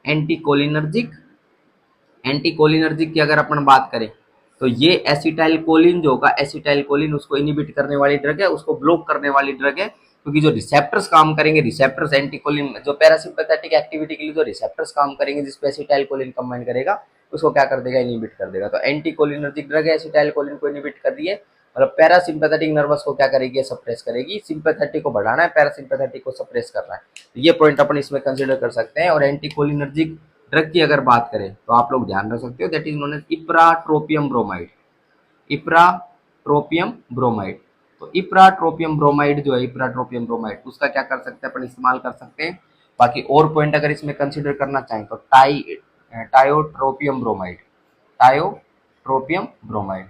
anti cholinergic, anti cholinergic की अगर अपन बात करें तो ये एसिटाइल कोलिन जो होगा, एसिटाइल कोलिन उसको इनिबिट करने वाली ड्रग है, उसको ब्लॉक करने वाली ड्रग है। क्योंकि जो रिसेप्टर्स काम करेंगे, रिसेप्टर्स एंटी कोलिन जो पैरासिम्पैथेटिक एक्टिविटी के लिए जो रिसेप्टर्स काम करेंगे, जिसपे एसिटाइल कोलिन कंबाइन करेगा, उसको क्या कर देगा, इनिबिट कर देगा। तो एंटी कोलिनर्जिक ड्रग है, एसिटाइल कोलिन को इनिबिट कर रही है। मतलब पैरासिम्पैथेटिक नर्वस को क्या करेगी, सप्रेस करेगी। सिंपैथेटिक को बढ़ाना है, पैरासिम्पैथेटिक को सप्रेस करना है। तो ये पॉइंट अपन इसमें कंसिडर कर सकते हैं। और एंटी कोलिनर्जिक ड्रग की अगर बात करें तो आप लोग ध्यान रख सकते हो, that is known as ipratropium bromide. Ipratropium bromide. तो इप्राट्रोपियम ब्रोमाइड जो है, इप्राट्रोपियम ब्रोमाइड, उसका क्या कर सकते हैं अपन, इस्तेमाल कर सकते हैं। बाकी और पॉइंट अगर इसमें कंसिडर करना चाहें तो टायोट्रोपियम ब्रोमाइड, टायोट्रोपियम ब्रोमाइड,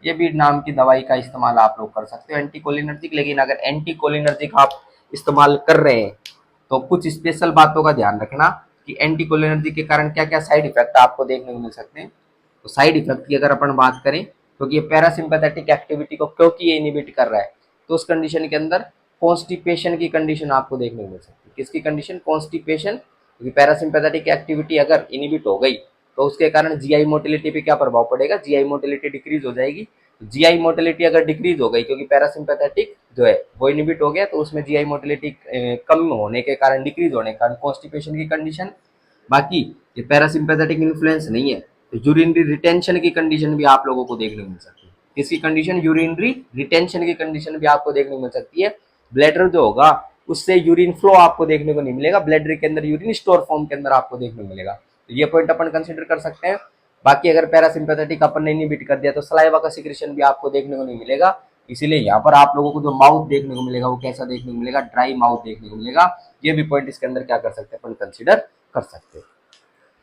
ये भी नाम की दवाई का इस्तेमाल आप लोग कर सकते हो एंटी कोलिनर्जिक। लेकिन अगर एंटी कोलिनर्जिक आप इस्तेमाल कर रहे हैं तो कुछ स्पेशल बातों का ध्यान रखना कि एंटी कोलिनर्जिक के कारण क्या क्या साइड इफेक्ट आपको देखने को मिल सकते हैं। तो साइड इफेक्ट की अगर अपन बात करें, क्योंकि ये पैरासिम्पैथेटिक एक्टिविटी को क्योंकि ये इनिबिट कर रहा है, तो उस कंडीशन के अंदर कॉन्स्टिपेशन की कंडीशन आपको देखने को मिल सकती है। किसकी कंडीशन, कॉन्स्टिपेशन। क्योंकि पैरासिम्पैथेटिक एक्टिविटी अगर इनिबिट हो गई तो उसके कारण जीआई मोटिलिटी पे क्या प्रभाव पड़ेगा, जीआई मोटिलिटी डिक्रीज हो जाएगी। जीआई मोटिलिटी अगर डिक्रीज हो गई, क्योंकि पैरासिम्पैथेटिक जो है वो इनहिबिट हो गया, तो उसमें जीआई मोटिलिटी कम होने के कारण, डिक्रीज होने के कारण कॉन्स्टिपेशन की कंडीशन। बाकी ये पैरासिम्पैथेटिक इन्फ्लुएंस नहीं है तो यूरिनरी रिटेंशन की कंडीशन भी आप लोगों को देखने को मिल सकती है। किसकी कंडीशन? यूरिनरी रिटेंशन की कंडीशन भी आपको देखने को मिल सकती है। ब्लैडर जो होगा उससे यूरिन फ्लो आपको देखने को नहीं मिलेगा, ब्लैडर के अंदर यूरिन स्टोर फॉर्म के अंदर आपको देखने को मिलेगा। तो ये पॉइंट अपन कंसिडर कर सकते हैं। बाकी अगर पैरासिम्पैथेटिक अपन ने इनहिबिट कर दिया तो सलाइवा का सिक्रेशन भी आपको देखने को नहीं मिलेगा। इसीलिए यहाँ पर आप लोगों को जो माउथ देखने को मिलेगा वो कैसा देखने को मिलेगा? ड्राई माउथ देखने को मिलेगा। ये भी पॉइंट इसके अंदर क्या कर सकते हैं अपन? कंसिडर कर सकते हैं।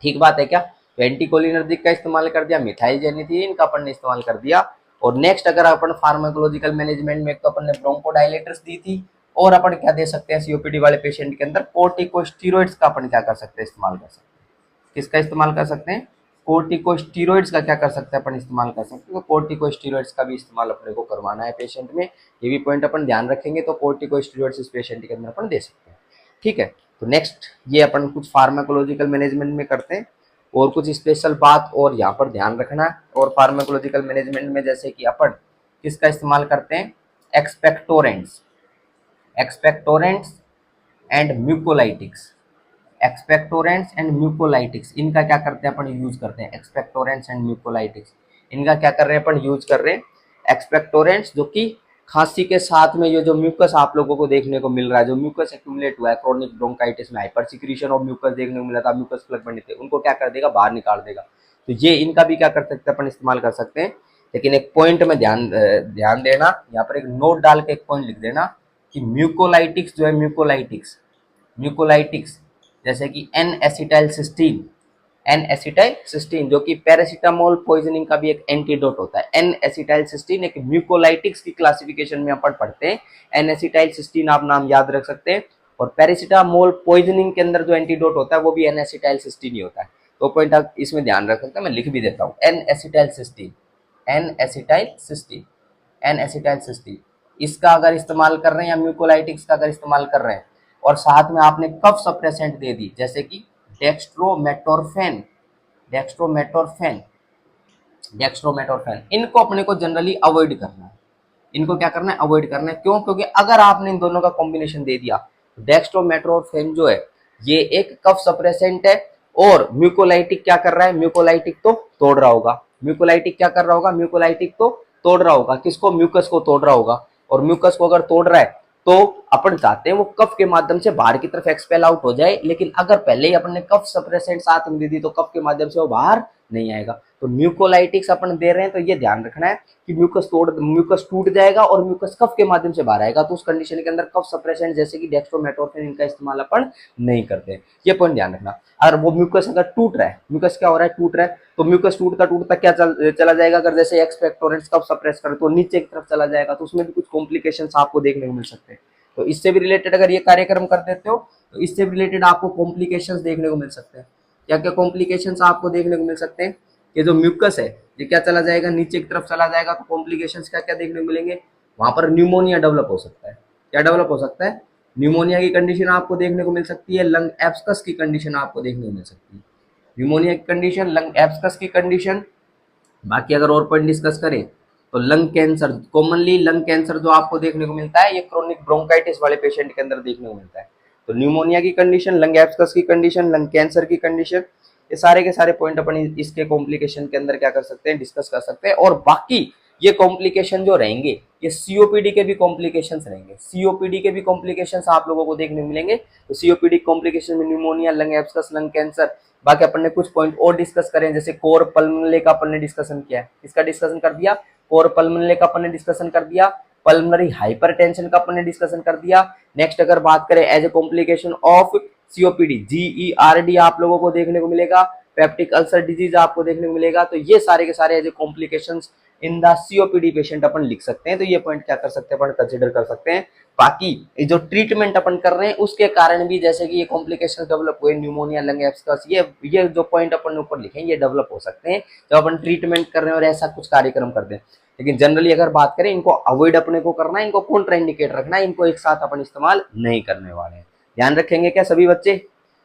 ठीक बात है क्या? तो एंटीकोलिनर्जिक का इस्तेमाल कर दिया, मिथाइल जेनिथिन का अपन ने इस्तेमाल कर दिया। और नेक्स्ट अगर अपन फार्माकोलॉजिकल मैनेजमेंट में, तो अपन ने ब्रोंकोडायलेटर्स दी थी, और अपन क्या दे सकते हैं सीओपीडी वाले पेशेंट के अंदर? कोर्टिकोस्टेरॉइड्स का अपन क्या कर सकते हैं? इस्तेमाल कर सकते हैं। किसका इस्तेमाल कर सकते हैं? कोर्टिकोस्टेरॉइड्स का क्या कर सकते हैं अपन? इस्तेमाल कर सकते हैं। तो कोर्टिकोस्टेरॉइड्स का भी इस्तेमाल अपने को करवाना है पेशेंट में, ये भी पॉइंट अपन ध्यान रखेंगे। तो कोर्टिकोस्टेरॉइड्स इस पेशेंट के अंदर अपन दे सकते हैं। ठीक है, तो नेक्स्ट ये अपन कुछ फार्माकोलॉजिकल मैनेजमेंट में करते हैं, और कुछ स्पेशल बात और यहाँ पर ध्यान रखना है। और फार्माकोलॉजिकल मैनेजमेंट में जैसे कि अपन किसका इस्तेमाल करते हैं? Expectorants, expectorants and mucolytics, expectorants and mucolytics, इनका क्या करते हैं अपन? यूज करते हैं। एक्सपेक्टोरेंट्स एंड म्यूकोलाइटिक्स, इनका क्या कर रहे हैं अपन? यूज कर रहे हैं। एक्सपेक्टोरेंट्स जो कि खांसी के साथ में ये जो म्यूकस आप लोगों को देखने को मिल रहा है, जो म्यूकस एक्यूमुलेट हुआ है क्रोनिक ब्रोंकाइटिस में, हाइपर सिक्रीशन ऑफ म्यूकस देखने को मिला था, म्यूकस प्लग बने थे, उनको क्या कर देगा? बाहर निकाल देगा। तो ये इनका भी क्या कर सकते हैं अपन? इस्तेमाल कर सकते हैं। लेकिन एक पॉइंट में ध्यान देना, यहाँ पर एक नोट डाल के एक पॉइंट लिख देना कि म्यूकोलाइटिक्स जो है, म्यूकोलाइटिक्स, म्यूकोलाइटिक्स जैसे कि N acetyl cysteine, N acetyl cysteine जो कि पैरासीटामोल पॉइजनिंग का भी एक एंटीडोट होता है। एन एसिटाइल सिस्टीन एक म्यूकोलाइटिक्स की क्लासिफिकेशन में अपन पढ़ते हैं। एन एसिटाइल सिस्टीन आप नाम याद रख सकते हैं। और पैरासीटामोल पॉइजनिंग के अंदर जो एंटीडोट होता है वो भी एन एसिटाइल सिस्टीन ही होता है। तो पॉइंट आप इसमें ध्यान रख सकते हैं, मैं लिख भी देता हूँ। N acetyl cysteine, N acetyl cysteine, N acetyl cysteine, इसका अगर इस्तेमाल कर रहे हैं, या म्यूकोलाइटिक्स का अगर इस्तेमाल कर रहे हैं, और साथ में आपने कफ सप्रेसेंट दे दी जैसे कि डेक्स्ट्रोमेटोरफेन, डेक्स्ट्रोमेटोरफेन, डेक्स्ट्रोमेटोरफेन, इनको अपने को जनरली अवॉइड करना है। इनको क्या करना है? अवॉइड करना है। क्यों? क्योंकि अगर आपने इन दोनों का कॉम्बिनेशन दे दिया, डेक्स्ट्रोमेटोरफेन जो है ये एक कफ सप्रेसेंट है, और म्यूकोलाइटिक क्या कर रहा है? म्यूकोलाइटिक तो तोड़ रहा होगा। म्यूकोलाइटिक क्या कर रहा होगा? म्यूकोलाइटिक तो तोड़ रहा होगा। किसको? म्यूकस को तोड़ रहा होगा। और म्यूकस को अगर तोड़ रहा है तो अपन चाहते हैं वो कफ के माध्यम से बाहर की तरफ एक्सपेल आउट हो जाए, लेकिन अगर पहले ही अपन ने कफ सप्रेसेंट साथ में दे दी तो कफ के माध्यम से वो बाहर नहीं आएगा। तो म्यूकोलाइटिक्स अपन दे रहे हैं, तो ये ध्यान रखना है कि म्यूकस टूट जाएगा और म्यूकस कफ के माध्यम से बाहर आएगा। तो उस कंडीशन के अंदर कफ सप्रेसेंट जैसे कि डेक्स्ट्रोमेटोरफेन, इनका इस्तेमाल अपन नहीं करते। ये पॉइंट ध्यान रखना। अगर वो म्यूकस अगर टूट रहा है, म्यूकस क्या हो रहा है? टूट रहा है, तो म्यूकस टूटता टूटता क्या चला जाएगा? अगर जैसे एक्सपेक्टोरेंट्स कफ सप्रेस करे तो नीचे की तरफ चला जाएगा, तो उसमें भी कुछ कॉम्प्लिकेशंस आपको देखने को मिल सकते हैं। तो इससे भी रिलेटेड अगर ये कार्यक्रम कर देते हो तो इससे भी रिलेटेड आपको कॉम्प्लिकेशंस देखने को मिल सकते हैं। क्या क्या कॉम्प्लिकेशंस आपको देखने को मिल सकते हैं? ये जो म्यूकस है ये क्या चला जाएगा? नीचे की तरफ चला जाएगा। तो कॉम्प्लिकेशंस क्या क्या देखने को मिलेंगे? वहां पर न्यूमोनिया डेवलप हो सकता है। क्या डेवलप हो सकता है? न्यूमोनिया की कंडीशन आपको देखने को मिल सकती है। लंग एब्सकस की कंडीशन आपको देखने को मिल सकती है। न्यूमोनिया की कंडीशन, लंग एब्सकस की कंडीशन। बाकी अगर और पॉइंट डिस्कस करें तो lung cancer, commonly lung cancer जो आपको देखने को मिलता है ये क्रोनिक ब्रोंकाइटिस वाले पेशेंट के अंदर देखने को मिलता है। तो न्यूमोनिया की कंडीशन, लंग एब्सकस की कंडीशन, लंग कैंसर की कंडीशन, ये सारे के सारे पॉइंट अपन इसके कॉम्प्लिकेशन के अंदर क्या कर सकते हैं? डिस्कस कर सकते हैं। और बाकी ये कॉम्प्लिकेशन जो रहेंगे ये सीओपीडी के भी कॉम्प्लिकेशंस रहेंगे। सीओपीडी के भी कॉम्प्लिकेशंस आप लोगों को देखने को मिलेंगे। तो सीओपीडी कॉम्प्लिकेशन में न्यूमोनिया, लंग एब्सकस, लंग कैंसर। बाकी अपन ने कुछ पॉइंट और डिस्कस करें, जैसे कोर पल्मोनले का अपन ने डिस्कशन किया है। इसका डिस्कशन कर दिया। कोर पल्मोनले का अपन ने डिस्कशन कर दिया। पल्मोनरी हाइपरटेंशन का अपन ने डिस्कशन कर दिया। नेक्स्ट अगर बात करें as a complication of COPD, GERD आप लोगों को देखने को मिलेगा। पेप्टिक अल्सर डिजीज आपको देखने को मिलेगा। तो ये सारे के सारे as a complications in the COPD patient अपन लिख सकते हैं। तो ये पॉइंट क्या कर सकते हैं? अपन कंसिडर कर सकते हैं। बाकी जो ट्रीटमेंट अपन कर रहे हैं उसके कारण भी, जैसे कि ये कॉम्प्लिकेशन डेवलप हुए, न्यूमोनिया, लंग एब्सकस, ये जो पॉइंट अपन ऊपर लिखे ये डेवलप हो सकते हैं जब अपन ट्रीटमेंट कर रहे हैं और ऐसा कुछ कार्यक्रम कर दें। लेकिन जनरली अगर बात करें, इनको अवॉइड अपने को करना है, इनको कॉन्ट्राइंडिकेट रखना है, इनको एक साथ अपन इस्तेमाल नहीं करने वाले हैं। ध्यान रखेंगे क्या सभी बच्चे?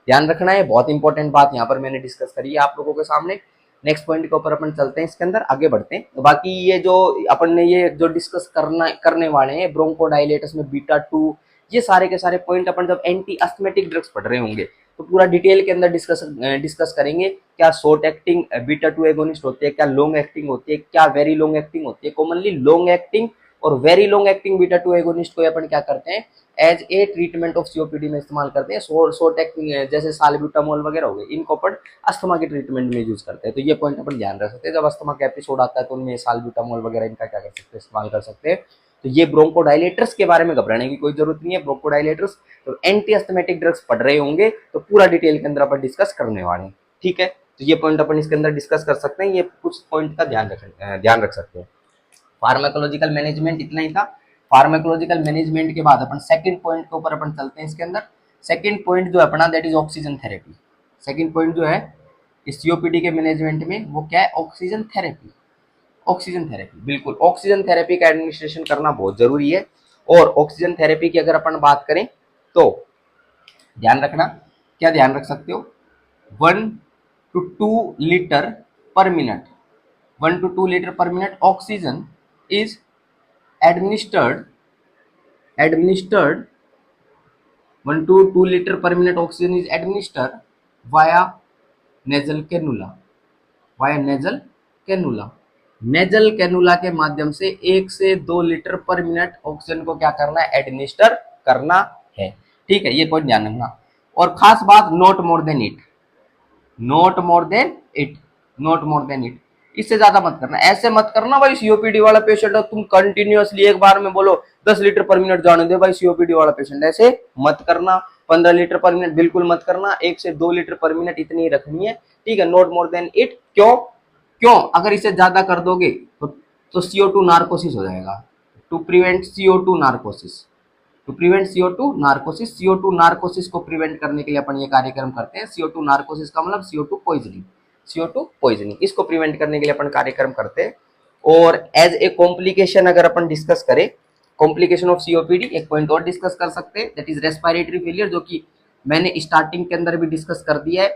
ध्यान रखना है, बहुत इंपॉर्टेंट बात यहाँ पर मैंने डिस्कस करी है आप लोगों के सामने। नेक्स्ट पॉइंट के ऊपर अपन चलते हैं, इसके अंदर आगे बढ़ते हैं। तो बाकी ये जो अपन ने ये जो डिस्कस करने वाले हैं ब्रोंकोडाइलेटर्स में बीटा 2, ये सारे के सारे पॉइंट अपन जब एंटी अस्थमेटिक ड्रग्स पढ़ रहे होंगे तो पूरा डिटेल के अंदर डिस्कस करेंगे। क्या शॉर्ट एक्टिंग बीटा 2 एगोनिस्ट होती है, क्या लॉन्ग एक्टिंग होती है, क्या वेरी लॉन्ग एक्टिंग होती है। कॉमनली लॉन्ग एक्टिंग और very long acting beta 2 agonist को अपन क्या करते हैं, as a treatment of COPD में इस्तेमाल करते हैं। शॉर्ट एक्टिंग जैसे साल्ब्यूटामोल वगैरह हो गए, इनको अपन अस्थमा के ट्रीटमेंट में यूज करते हैं। तो ये पॉइंट अपन ध्यान रख सकते हैं, जब अस्थमा का एपिसोड आता है तो उनमें साल्ब्यूटामोल वगैरह इनका क्या कर सकते हैं, इस्तेमाल कर सकते हैं। तो ये ब्रोंकोडाइलेटर्स के बारे में घबराने की कोई जरूरत नहीं है। ब्रोंकोडाइलेटर्स तो एंटी अस्थमेटिक ड्रग्स पढ़ रहे होंगे तो पूरा डिटेल के अंदर अपन डिस्कस करने वाले हैं, ठीक है। तो ये पॉइंट अपन इसके अंदर डिस्कस कर सकते हैं, ये कुछ पॉइंट का ध्यान रख सकते हैं। फार्माकोलॉजिकल मैनेजमेंट इतना ही था। फार्माकोलॉजिकल मैनेजमेंट के बाद अपन सेकंड पॉइंट के ऊपर अपन चलते हैं। इसके अंदर सेकंड पॉइंट जो है अपना, that is oxygen therapy. Second point जो है इस सीओपीडी के मैनेजमेंट में वो क्या है, ऑक्सीजन थेरेपी। ऑक्सीजन थेरेपी, बिल्कुल ऑक्सीजन थेरेपी का एडमिनिस्ट्रेशन करना बहुत जरूरी है। और ऑक्सीजन थेरेपी की अगर अपन बात करें तो ध्यान रखना, क्या ध्यान रख सकते हो, 1 to 2 लीटर पर मिनट, 1 to 2 लीटर पर minute oxygen is administered 1 to 2 liter per minute oxygen is administered via nasal cannula, nasal cannula के माध्यम से 1 से 2 लीटर पर मिनट ऑक्सीजन को क्या करना है, एडमिनिस्टर करना है, ठीक है। ये पॉइंट ध्यान रखना। और खास बात, not more than it, not more than it, इससे ज्यादा मत करना। ऐसे मत करना भाई सीओपीडी वाला पेशेंट है तुम कंटिन्यूअसली एक बार में बोलो 10 लीटर पर मिनट जाने दे भाई सीओपीडी वाला पेशेंट, ऐसे मत करना। 15 लीटर पर मिनट बिल्कुल मत करना, 1 से 2 लीटर पर मिनट इतनी ही रखनी है, ठीक है। नॉट मोर देन इट, क्यों अगर इसे ज्यादा कर दोगे तो CO2 नार्कोसिस हो जाएगा। टू प्रिवेंट CO2 नार्कोसिस को प्रिवेंट करने के लिए अपन ये कार्यक्रम करते हैं। CO2 नार्कोसिस का मतलब CO2 पॉइजनिंग, इसको प्रिवेंट करने के लिए अपन कार्यक्रम करते हैं। और एज ए कॉम्प्लिकेशन अगर अपन डिस्कस करें, कॉम्प्लिकेशन ऑफ सीओपीडी एक पॉइंट और डिस्कस कर सकते हैं, दैट इज रेस्पिरेटरी फेलियर, जो कि मैंने स्टार्टिंग के अंदर भी डिस्कस कर दिया है।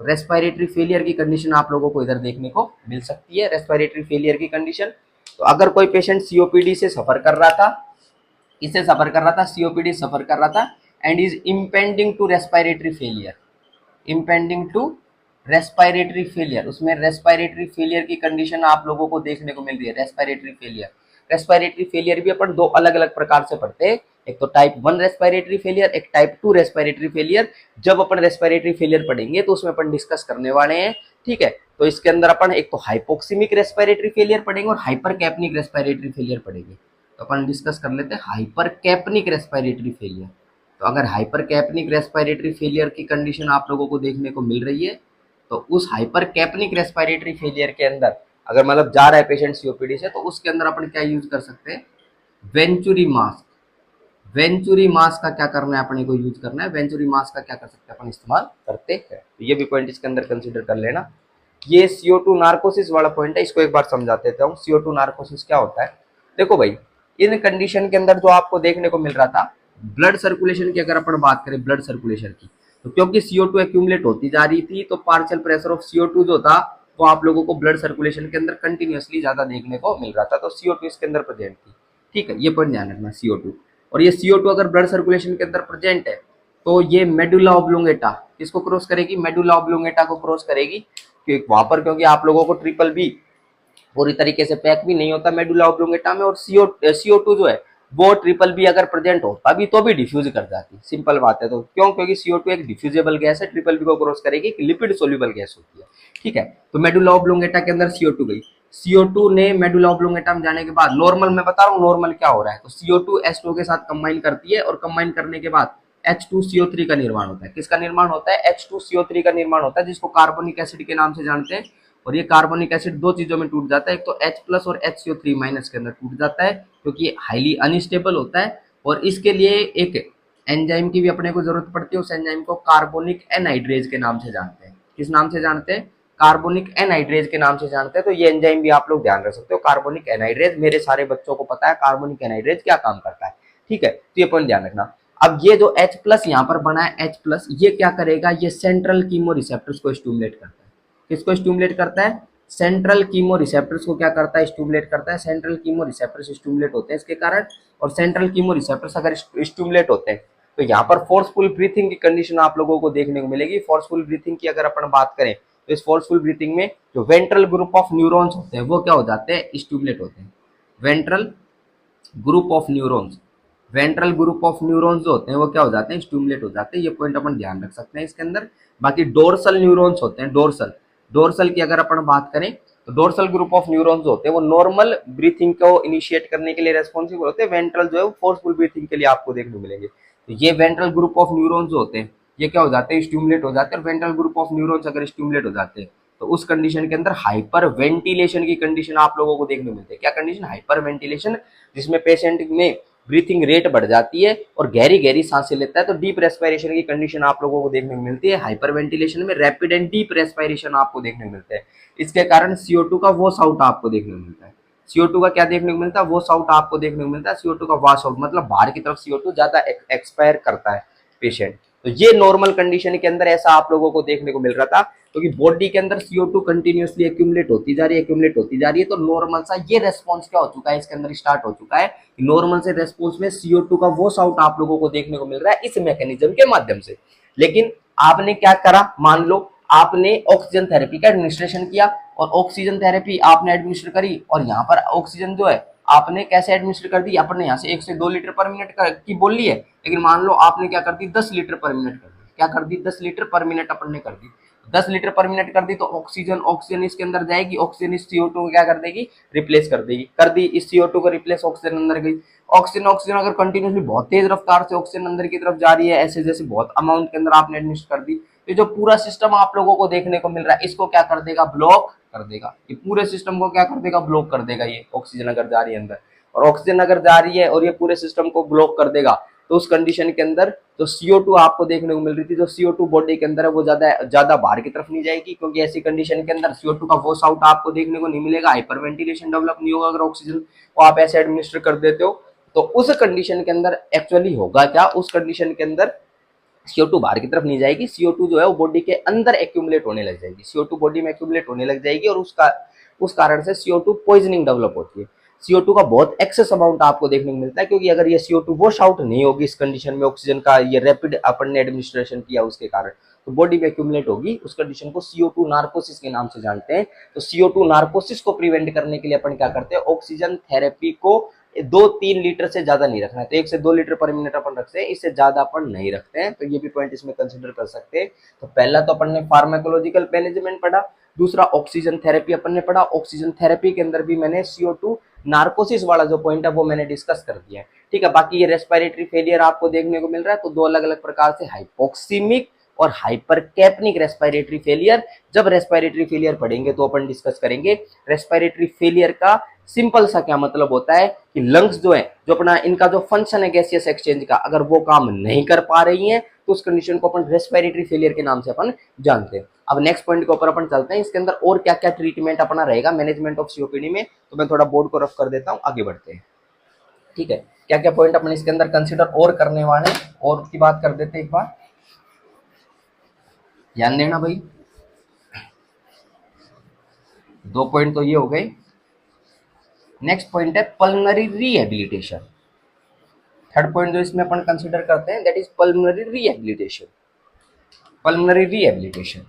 रेस्पिरेटरी फेलियर की कंडीशन आप लोगों को इधर देखने को मिल सकती है, रेस्पिरेटरी फेलियर की कंडीशन। तो अगर कोई पेशेंट सीओपीडी से सफर कर रहा था, इससे सफर कर रहा था, सीओपीडी सफर कर रहा था and is impending to respiratory failure, उसमें रेस्पिरेटरी फेलियर की कंडीशन आप लोगों को देखने को मिल रही है। रेस्पिरेटरी फेलियर भी अपन 2 अलग अलग प्रकार से पढ़ते हैं, एक तो टाइप 1 रेस्पिरेटरी फेलियर, एक टाइप 2 रेस्पिरेटरी फेलियर। जब अपन रेस्पिरेटरी फेलियर पढ़ेंगे तो उसमें अपन डिस्कस करने वाले हैं, ठीक है। तो इसके अंदर अपन एक तो हाइपोक्सीमिक रेस्पिरेटरी फेलियर पढ़ेंगे और हाइपरकैप्निक रेस्पिरेटरी फेलियर पढ़ेंगे। तो अपन डिस्कस कर लेते हैं हाइपरकैप्निक रेस्पिरेटरी फेलियर। तो अगर हाइपरकैप्निक रेस्पिरेटरी फेलियर की कंडीशन आप लोगों को देखने को मिल रही है तो उस हाइपरकैप्निक रेस्पिरेटरी फेलियर के अंदर अगर मतलब जा रहा है पेशेंट सीओपीडी से, तो उसके अंदर अपन क्या यूज कर सकते हैं, वेंचुरी मास्क का क्या करना है, अपने को यूज करना है। वेंचुरी मास्क का क्या कर सकते हैं अपन, इस्तेमाल करते हैं। तो ये भी पॉइंट इसके अंदर कंसीडर कर लेना। ये CO2 नार्कोसिस वाला पॉइंट है, इसको एक बार समझा देता हूँ। CO2 नार्कोसिस क्या होता है, देखो भाई, इन कंडीशन के अंदर जो आपको देखने को मिल रहा था, ब्लड सर्कुलेशन की अगर अपन बात करें, ब्लड सर्कुलेशन की, तो क्योंकि CO2 एक्यूमुलेट होती जा रही थी तो पार्शियल प्रेशर ऑफ CO2 जो था वो आप लोगों को ब्लड सर्कुलेशन के अंदर कंटिन्यूअसली ज्यादा देखने को मिल रहा था, तो CO2 इसके अंदर प्रेजेंट थी, ठीक है। ये पॉइंट ध्यान रखना, CO2। और ये CO2 अगर ब्लड सर्कुलेशन के अंदर प्रेजेंट है तो ये मेडुला ऑब्लोंगेटा किसको क्रॉस करेगी, मेडुला ऑब्लोंगेटा को क्रॉस करेगी, क्योंकि वहां पर क्योंकि आप लोगों को ट्रिपल बी पूरी तरीके से पैक भी नहीं होता मेडुला ऑब्लोंगेटा में, और CO2 जो है वो ट्रिपल बी अगर प्रेजेंट होता भी तो भी डिफ्यूज कर जाती, सिंपल बात है। तो क्यों, क्योंकि CO2 एक डिफ्यूजेबल गैस है, ट्रिपल बी को क्रॉस करेगी, एक लिपिड सोल्यूबल गैस होती है, ठीक है। तो मेडुला ऑब्लोंगेटा के अंदर CO2 गई, CO2 ने मेडुला ऑब्लोंगेटा में जाने के बाद नॉर्मल, मैं बता रहा हूँ नॉर्मल क्या हो रहा है, तो CO2 H2O के साथ कंबाइन करती है और कंबाइन करने के बाद H2CO3 का निर्माण होता है। किसका निर्माण होता है, H2CO3 का निर्माण होता है, जिसको कार्बोनिक एसिड के नाम से जानते हैं। और ये कार्बोनिक एसिड 2 चीजों में टूट जाता है, एक तो H+ और HCO3- के अंदर टूट जाता है क्योंकि हाईली अनस्टेबल होता है। और इसके लिए एक एंजाइम की भी अपने को जरूरत पड़ती है, उस एंजाइम को कार्बोनिक एनहाइड्रेज के नाम से जानते हैं। किस नाम से जानते हैं, कार्बोनिक एनहाइड्रेज के नाम से जानते हैं। तो ये एंजाइम भी आप लोग ध्यान रख सकते हो, कार्बोनिक एनहाइड्रेज, मेरे सारे बच्चों को पता है कार्बोनिक एनहाइड्रेज क्या काम करता है, ठीक है। तो ये पॉइंट ध्यान रखना। अब ये जो H+ यहाँ पर बना है, H+, ये क्या करेगा, ये सेंट्रल कीमो रिसेप्टर्स को स्टिमुलेट करता है। किसको स्टिमुलेट करता है? सेंट्रल कीमो रिसेप्टर्स को क्या करता है? स्टिमुलेट करता है। सेंट्रल कीमो रिसेप्टर्स स्टिमुलेट होते हैं इसके कारण, और सेंट्रल कीमो रिसेप्टर्स अगर स्टिमुलेट होते हैं तो यहाँ पर फोर्सफुल ब्रीथिंग की कंडीशन आप लोगों को देखने को मिलेगी। फोर्सफुल ब्रीथिंग की अगर अपन बात करें तो इस फोर्सफुल ब्रीथिंग में जो वेंट्रल ग्रुप ऑफ न्यूरॉन्स होते हैं वो क्या हो जाते हैं? स्टिमुलेट होते हैं। Ventral group of neurons, ventral group of neurons जो होते हैं वो क्या हो जाते हैं? स्टिमुलेट हो जाते हैं। ये पॉइंट अपन ध्यान रख सकते हैं इसके अंदर। बाकी डोर्सल न्यूरॉन्स होते हैं, डोर्सल, डोर्सल की अगर अपन बात करें तो डोर्सल ग्रुप ऑफ न्यूरॉन्स जो होते हैं वो नॉर्मल ब्रीथिंग को इनिशिएट करने के लिए रेस्पॉन्सिबल होते हैं। वेंट्रल जो है वो फोर्सफुल ब्रीथिंग के लिए आपको देखने को मिलेंगे। तो ये वेंट्रल ग्रुप ऑफ न्यूरॉन्स जो होते हैं ये क्या हो जाते हैं? स्टिमुलेट हो जाते हैं। और वेंट्रल ग्रुप ऑफ न्यूरॉन्स अगर स्टिमुलेट हो जाते हैं तो उस कंडीशन के अंदर हाइपर वेंटिलेशन की कंडीशन आप लोगों को देखने को मिलती है। क्या कंडीशन? हाइपर वेंटिलेशन, जिसमें पेशेंट में ब्रीथिंग रेट बढ़ जाती है और गहरी गहरी सांसें लेता है। तो डीप रेस्पिरेशन की कंडीशन आप लोगों को देखने को मिलती है। हाइपर वेंटिलेशन में रैपिड एंड डीप रेस्पिरेशन आपको देखने को मिलता है। इसके कारण CO2 का वॉश आउट आपको देखने को मिलता है। CO2 का क्या देखने को मिलता है? वॉश आउट आपको देखने को मिलता है। CO2 का वॉश आउट मतलब बाहर की तरफ CO2 ज्यादा एक्सपायर करता है पेशेंट। तो ये नॉर्मल कंडीशन के अंदर ऐसा आप लोगों को देखने को मिल रहा था, क्योंकि बॉडी के अंदर CO2 कंटिन्यूअसली एक्यूमुलेट होती जा रही है, एक्यूमुलेट होती जा रही है। तो नॉर्मल सा ये रेस्पॉन्स क्या हो चुका है? इसके अंदर स्टार्ट हो चुका है। नॉर्मल से रेस्पॉन्स में CO2 का वॉश आउट आप लोगों को देखने को मिल रहा है इस मैकेनिज्म के माध्यम से। लेकिन आपने क्या करा? मान लो आपने ऑक्सीजन थेरेपी का एडमिनिस्ट्रेशन किया, और ऑक्सीजन थेरेपी आपने एडमिनिस्टर करी, और यहाँ पर ऑक्सीजन जो है आपने कैसे एडमिनिस्टर कर दी? आपने यहाँ से 1 से 2 लीटर पर मिनट की बोल ली है, लेकिन मान लो आपने क्या कर दी? 10 लीटर पर मिनट कर दी। क्या कर दी? 10 लीटर पर मिनट अपन ने कर दी। 10 लीटर पर मिनट कर दी तो ऑक्सीजन ऑक्सीजन इसके अंदर जाएगी, ऑक्सीजन इस CO2 को क्या कर देगी? रिप्लेस कर देगी। कर दी, इस CO2 को रिप्लेस ऑक्सीजन अंदर गई। ऑक्सीजन ऑक्सीजन अगर कंटिन्यूसली बहुत तेज रफ्तार से ऑक्सीजन अंदर की तरफ जा रही है, ऐसे जैसे बहुत अमाउंट के अंदर आपने एडमिनिस्टर कर दी, ये जो पूरा सिस्टम आप लोगों को देखने को मिल रहा है इसको क्या कर देगा? ब्लॉक कर देगा। ये पूरे सिस्टम को क्या कर देगा? ब्लॉक कर देगा। ये ऑक्सीजन अगर जा रही है अंदर, और ऑक्सीजन अगर जा रही है और ये पूरे सिस्टम को ब्लॉक कर देगा, तो उस कंडीशन के अंदर जो CO2 आपको देखने को मिल रही थी, जो CO2 बॉडी के अंदर है वो ज्यादा बाहर की तरफ नहीं जाएगी, क्योंकि ऐसी कंडीशन के अंदर CO2 का वॉश आउट आपको देखने को नहीं मिलेगा। हाइपर वेंटिलेशन डेवलप नहीं होगा अगर ऑक्सीजन को आप ऐसे एडमिनिस्टर कर देते हो। तो उस कंडीशन के अंदर एक्चुअली होगा क्या? उस कंडीशन के अंदर CO2 बाहर की तरफ नहीं जाएगी, CO2 जो है वो बॉडी के अंदर एक्यूमुलेट होने लग जाएगी। CO2 बॉडी में एक्यूमुलेट होने लग जाएगी, और उस कारण से CO2 पॉइजनिंग डेवलप होती है। CO2 का बहुत एक्सेस अमाउंट आपको देखने को मिलता है, क्योंकि अगर ये CO2 वॉश आउट नहीं होगी इस कंडीशन में, ऑक्सीजन का ये रैपिड अपन ने एडमिनिस्ट्रेशन किया उसके कारण, तो बॉडी में एक्यूमुलेट होगी। उस कंडीशन को CO2 नार्कोसिस के नाम से जानते हैं। तो CO2 नार्कोसिस को प्रिवेंट करने के लिए अपन क्या करते हैं? ऑक्सीजन थेरेपी को 2-3 लीटर से ज्यादा नहीं रखना है। तो 1 से 2 लीटर पर मिनट अपन रखते हैं, इससे ज्यादा अपन नहीं रखते हैं। तो ये भी पॉइंट इसमें कंसिडर कर सकते हैं। तो पहला तो अपन ने फार्माकोलॉजिकल मैनेजमेंट पढ़ा, दूसरा ऑक्सीजन थेरेपी अपन ने पढ़ा। ऑक्सीजन थेरेपी के अंदर भी मैंने CO2 नार्कोसिस वाला जो पॉइंट है वो मैंने डिस्कस कर दिया है। ठीक है, बाकी ये रेस्पिरेटरी फेलियर आपको देखने को मिल रहा है, तो दो अलग अलग प्रकार से, हाइपोक्सीमिक और हाइपरकैप्निक रेस्पिरेटरी फेलियर। जब रेस्पिरेटरी फेलियर पढ़ेंगे तो अपन डिस्कस करेंगे रेस्पिरेटरी फेलियर का सिंपल सा क्या मतलब होता है, कि लंग्स जो है, जो अपना इनका जो फंक्शन है गैसियस एक्सचेंज का, अगर वो काम नहीं कर पा रही है तो उस कंडीशन को अपन रेस्पिरेटरी फेलियर के नाम से अपन जानते हैं। अब नेक्स्ट पॉइंट के ऊपर अपन चलते हैं, इसके अंदर और क्या क्या ट्रीटमेंट अपना रहेगा मैनेजमेंट ऑफ COPD में। तो मैं थोड़ा बोर्ड को रफ कर देता हूँ, आगे बढ़ते हैं। ठीक है, क्या क्या पॉइंट अपन इसके अंदर कंसिडर और करने वाले हैं, और की बात कर देते हैं एक बार, ध्यान देना भाई। 2 पॉइंट तो ये हो गए। नेक्स्ट पॉइंट है पल्मोनरी रिहेबिलिटेशन। थर्ड पॉइंट जो इसमें अपन कंसिडर करते हैं that is pulmonary rehabilitation. Pulmonary rehabilitation,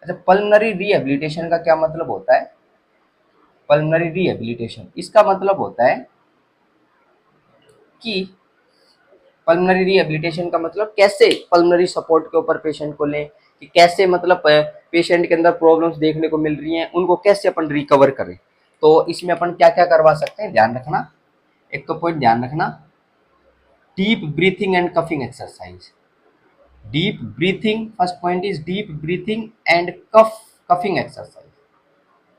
अच्छा पल्मोनरी रिहेबिलिटेशन का क्या मतलब होता है? पल्मोनरी रिहेबिलिटेशन इसका मतलब होता है कि पल्मोनरी रिहेबिलिटेशन का मतलब कैसे पल्मोनरी सपोर्ट के ऊपर पेशेंट को लें, कि कैसे मतलब पेशेंट के अंदर प्रॉब्लम्स देखने को मिल रही हैं उनको कैसे अपन रिकवर करें। तो इसमें अपन क्या क्या करवा सकते हैं, ध्यान रखना। एक तो पॉइंट ध्यान रखना, deep breathing and coughing exercise. Deep breathing, first point is deep breathing and coughing exercise.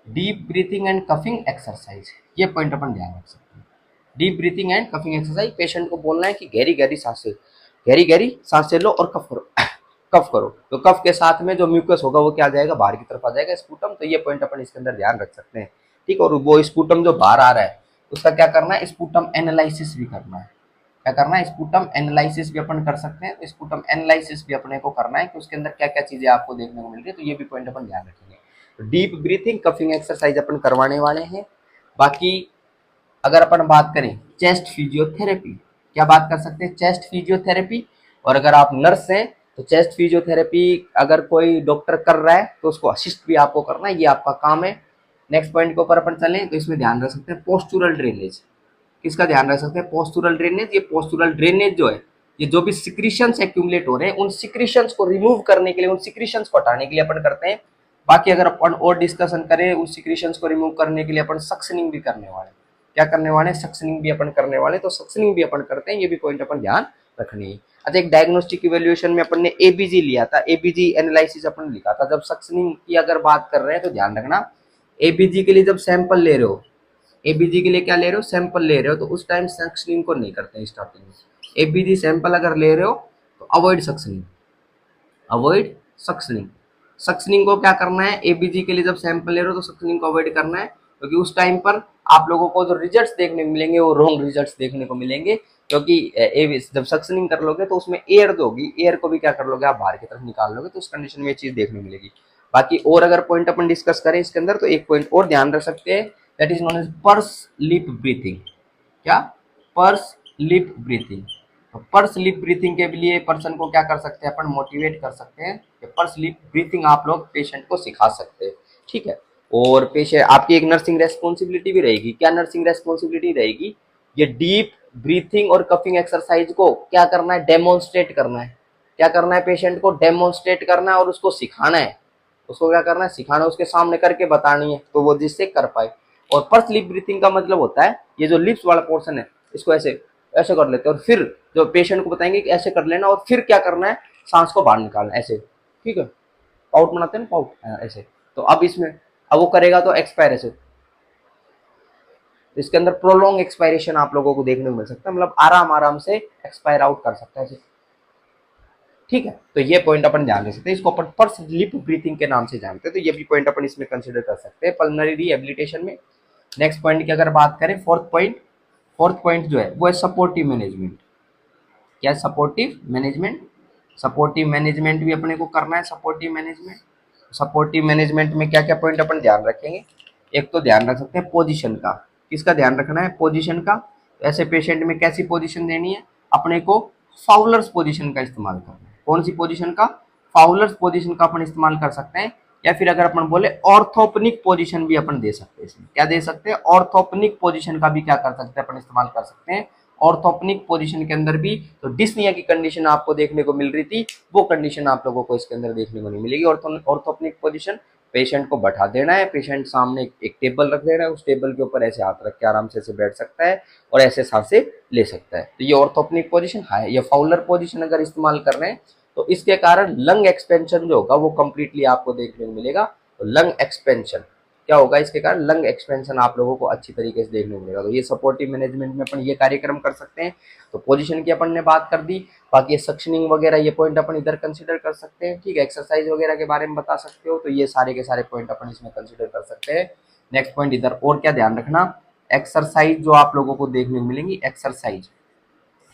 Deep breathing and coughing exercise, ये पॉइंट अपन ध्यान रख सकते हैं। Deep breathing and coughing exercise, patient को बोलना है कि गहरी गहरी सांसें लो और कफ करो कफ करो। तो कफ के साथ में जो म्यूकस होगा वो क्या आ जाएगा? बाहर की तरफ आ जाएगा, स्पूटम। तो ये पॉइंट अपन इसके अंदर ध्यान रख सकते हैं। ठीक, और वो स्पूटम जो बाहर आ रहा है उसका क्या करना है? स्पूटम एनालिसिस भी करना है। क्या करना है, स्पुटम एनालिसिस भी अपन कर सकते हैं। तो स्पुटम एनालिसिस भी अपने को करना है कि उसके अंदर क्या क्या चीजें आपको देखने को मिल रही है, तो ये भी पॉइंट अपन ध्यान रखेंगे। तो डीप ब्रीथिंग कफिंग एक्सरसाइज अपन करवाने वाले हैं। बाकी अगर अपन बात करें चेस्ट फिजियोथेरेपी, क्या बात कर सकते हैं, चेस्ट फिजियोथेरेपी। और अगर आप नर्स हैं तो चेस्ट फिजियोथेरेपी अगर कोई डॉक्टर कर रहा है तो उसको असिस्ट भी आपको करना है, ये आपका काम है। नेक्स्ट पॉइंट के ऊपर अपन चलें तो इसमें ध्यान रख सकते हैं पोस्चुरल ड्रेनेज। किसका ध्यान रख सकते हैं, पोस्चुरल ड्रेनेज। ये पोस्चुरल ड्रेनेज जो है, ये जो भी सिक्रीशंस एक्यूमुलेट हो रहे हैं उन सिक्रीशंस को रिमूव करने के लिए, उन सिक्रीशंस को हटाने के लिए अपन करते हैं। बाकी अगर अपन और डिस्कशन करें उन सिक्रीशंस को रिमूव करने के लिए अपन सक्शनिंग भी करने वाले हैं। क्या करने वाले हैं, सक्शनिंग भी अपन करने वाले हैं। तो सक्शनिंग भी अपन करते हैं, ये भी पॉइंट अपन ध्यान रखनी है। अच्छा, एक डायग्नोस्टिक इवैल्यूएशन में अपन ने एबीजी लिया था, एबीजी एनालिसिस अपन लिखा था। जब सक्शनिंग की अगर बात कर रहे हैं तो ध्यान रखना, एबीजी के लिए जब सैंपल ले रहे हो, एबीजी के लिए क्या ले रहे हो, सैंपल ले रहे हो, तो उस टाइम सक्शनिंग को नहीं करते हैं स्टार्टिंग में। एबीजी सैंपल अगर ले रहे हो तो avoid suctioning, avoid suctioning. Suctioning को क्या करना है, एबीजी के लिए जब सैंपल ले रहे हो तो सक्शनिंग को अवॉइड करना है, क्योंकि उस टाइम पर आप लोगों को जो रिजल्ट्स देखने को मिलेंगे वो रॉन्ग रिजल्ट्स देखने को मिलेंगे। क्योंकि जब सक्शनिंग कर लोगे तो उसमें एयर जो होगी, एयर को भी क्या कर लोगे आप बाहर की तरफ निकाल लोगे, तो उस कंडीशन में ये चीज देखने को मिलेगी। बाकी और अगर पॉइंट अपन डिस्कस करें इसके अंदर तो एक पॉइंट और ध्यान रख सकते हैं, that is known as purse lip breathing. क्या, पर्स लिप ब्रीथिंग। तो पर स्लीप ब्रीथिंग के लिए पर्सन को क्या कर सकते हैं अपन, मोटिवेट कर सकते हैं कि पर स्लीप ब्रीथिंग आप लोग पेशेंट को सिखा सकते हैं। ठीक है, और पेशेंट आपकी एक नर्सिंग रेस्पॉन्सिबिलिटी भी रहेगी। क्या नर्सिंग रेस्पॉन्सिबिलिटी रहेगी, ये डीप ब्रीथिंग और कफिंग एक्सरसाइज को क्या करना है, डेमोन्स्ट्रेट करना है। क्या करना है, पेशेंट को डेमोन्स्ट्रेट करना है और उसको सिखाना है। उसको क्या करना है, सिखाना है, उसके सामने करके बतानी है तो वो जिससे कर पाए। और पर स्लीप ब्रीथिंग का मतलब होता है ये जो लिप्स वाला पोर्शन है इसको ऐसे ऐसे कर लेते हैं और फिर जो पेशेंट को बताएंगे कि ऐसे कर लेना और फिर क्या करना है, सांस को बाहर निकालना ऐसे। ठीक है, पाउट बनाते हैं ना, पाउट ऐसे। तो अब इसमें अब वो करेगा तो एक्सपायर ऐसे, तो इसके अंदर प्रोलॉन्ग एक्सपायरेशन आप लोगों को देखने को मिल सकता है, मतलब आराम आराम से एक्सपायर आउट कर सकता है ऐसे। ठीक है, तो ये पॉइंट अपन ध्यान रख सकते हैं, इसको अपन पर्स लिप ब्रीथिंग के नाम से जानते हैं। तो ये भी पॉइंट अपन इसमें कंसिडर कर सकते हैं पल्मोनरी रिहेबिलिटेशन में। नेक्स्ट पॉइंट की अगर बात करें, फोर्थ पॉइंट जो है वो है सपोर्टिव मैनेजमेंट। क्या, सपोर्टिव मैनेजमेंट। सपोर्टिव मैनेजमेंट भी अपने को करना है, सपोर्टिव मैनेजमेंट। सपोर्टिव मैनेजमेंट में क्या क्या पॉइंट अपन ध्यान रखेंगे, एक तो ध्यान रख सकते हैं पोजीशन का। किसका ध्यान रखना है, पोजीशन का। तो ऐसे पेशेंट में कैसी पोजीशन देनी है अपने को, फाउलर्स पोजीशन का इस्तेमाल करना है। कौन सी पोजीशन का, फाउलर्स पोजीशन का अपन इस्तेमाल कर सकते हैं। या फिर अगर अपन बोले ऑर्थोपनिक पोजीशन भी अपन दे सकते हैं इसमें। क्या दे सकते हैं, ऑर्थोपनिक पोजीशन का भी क्या कर सकते हैं अपन इस्तेमाल कर सकते हैं। ऑर्थोपनिक पोजीशन के अंदर भी तो डिस्निया की कंडीशन आपको देखने को मिल रही थी, वो कंडीशन आप लोगों को इसके अंदर देखने को नहीं मिलेगी। ऑर्थोपनिक पोजीशन, पेशेंट को बैठा देना है, पेशेंट सामने एक टेबल रख देना है, उस टेबल के ऊपर ऐसे हाथ रख के आराम से बैठ सकता है और ऐसे सांसें ले सकता है। तो ये ऑर्थोपनिक पोजीशन है। ये फाउलर पोजीशन अगर इस्तेमाल कर रहे हैं तो इसके कारण लंग एक्सपेंशन जो होगा वो कंप्लीटली आपको देखने को मिलेगा। तो लंग एक्सपेंशन क्या होगा, इसके कारण लंग एक्सपेंशन आप लोगों को अच्छी तरीके से देखने को मिलेगा। तो ये सपोर्टिव मैनेजमेंट में अपन ये कार्यक्रम कर सकते हैं। तो पोजीशन की अपन ने बात कर दी, बाकी सक्शनिंग वगैरह ये पॉइंट अपन इधर कंसिडर कर सकते हैं। ठीक है, एक्सरसाइज वगैरह के बारे में बता सकते हो, तो ये सारे के सारे पॉइंट अपन इसमें कंसिडर कर सकते हैं। नेक्स्ट पॉइंट इधर और क्या ध्यान रखना, एक्सरसाइज जो आप लोगों को देखने को मिलेंगी, एक्सरसाइज।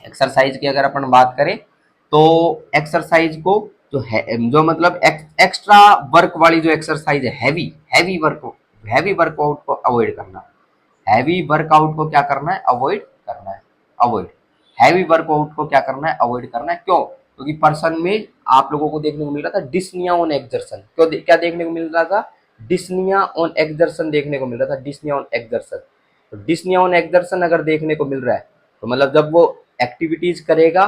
एक्सरसाइज की अगर अपन बात करें तो एक्सरसाइज को जो है, जो मतलब एक्स्ट्रा वर्क वाली जो एक्सरसाइज है, हैवी वर्कआउट को अवॉइड करना। हैवी वर्कआउट को क्या करना है, अवॉइड करना है। अवॉइड हैवी वर्कआउट को क्या करना है, अवॉइड करना है। क्यों, क्योंकि पर्सन में आप लोगों को देखने को मिल रहा था डिस्निया ऑन एक्सर्शन। क्या देखने को मिल रहा था, डिस्निया ऑन एक्सर्शन देखने को मिल रहा था, डिस्निया ऑन एक्सर्शन। तो डिस्निया ऑन एक्सर्शन अगर देखने को मिल रहा है तो मतलब जब वो एक्टिविटीज करेगा,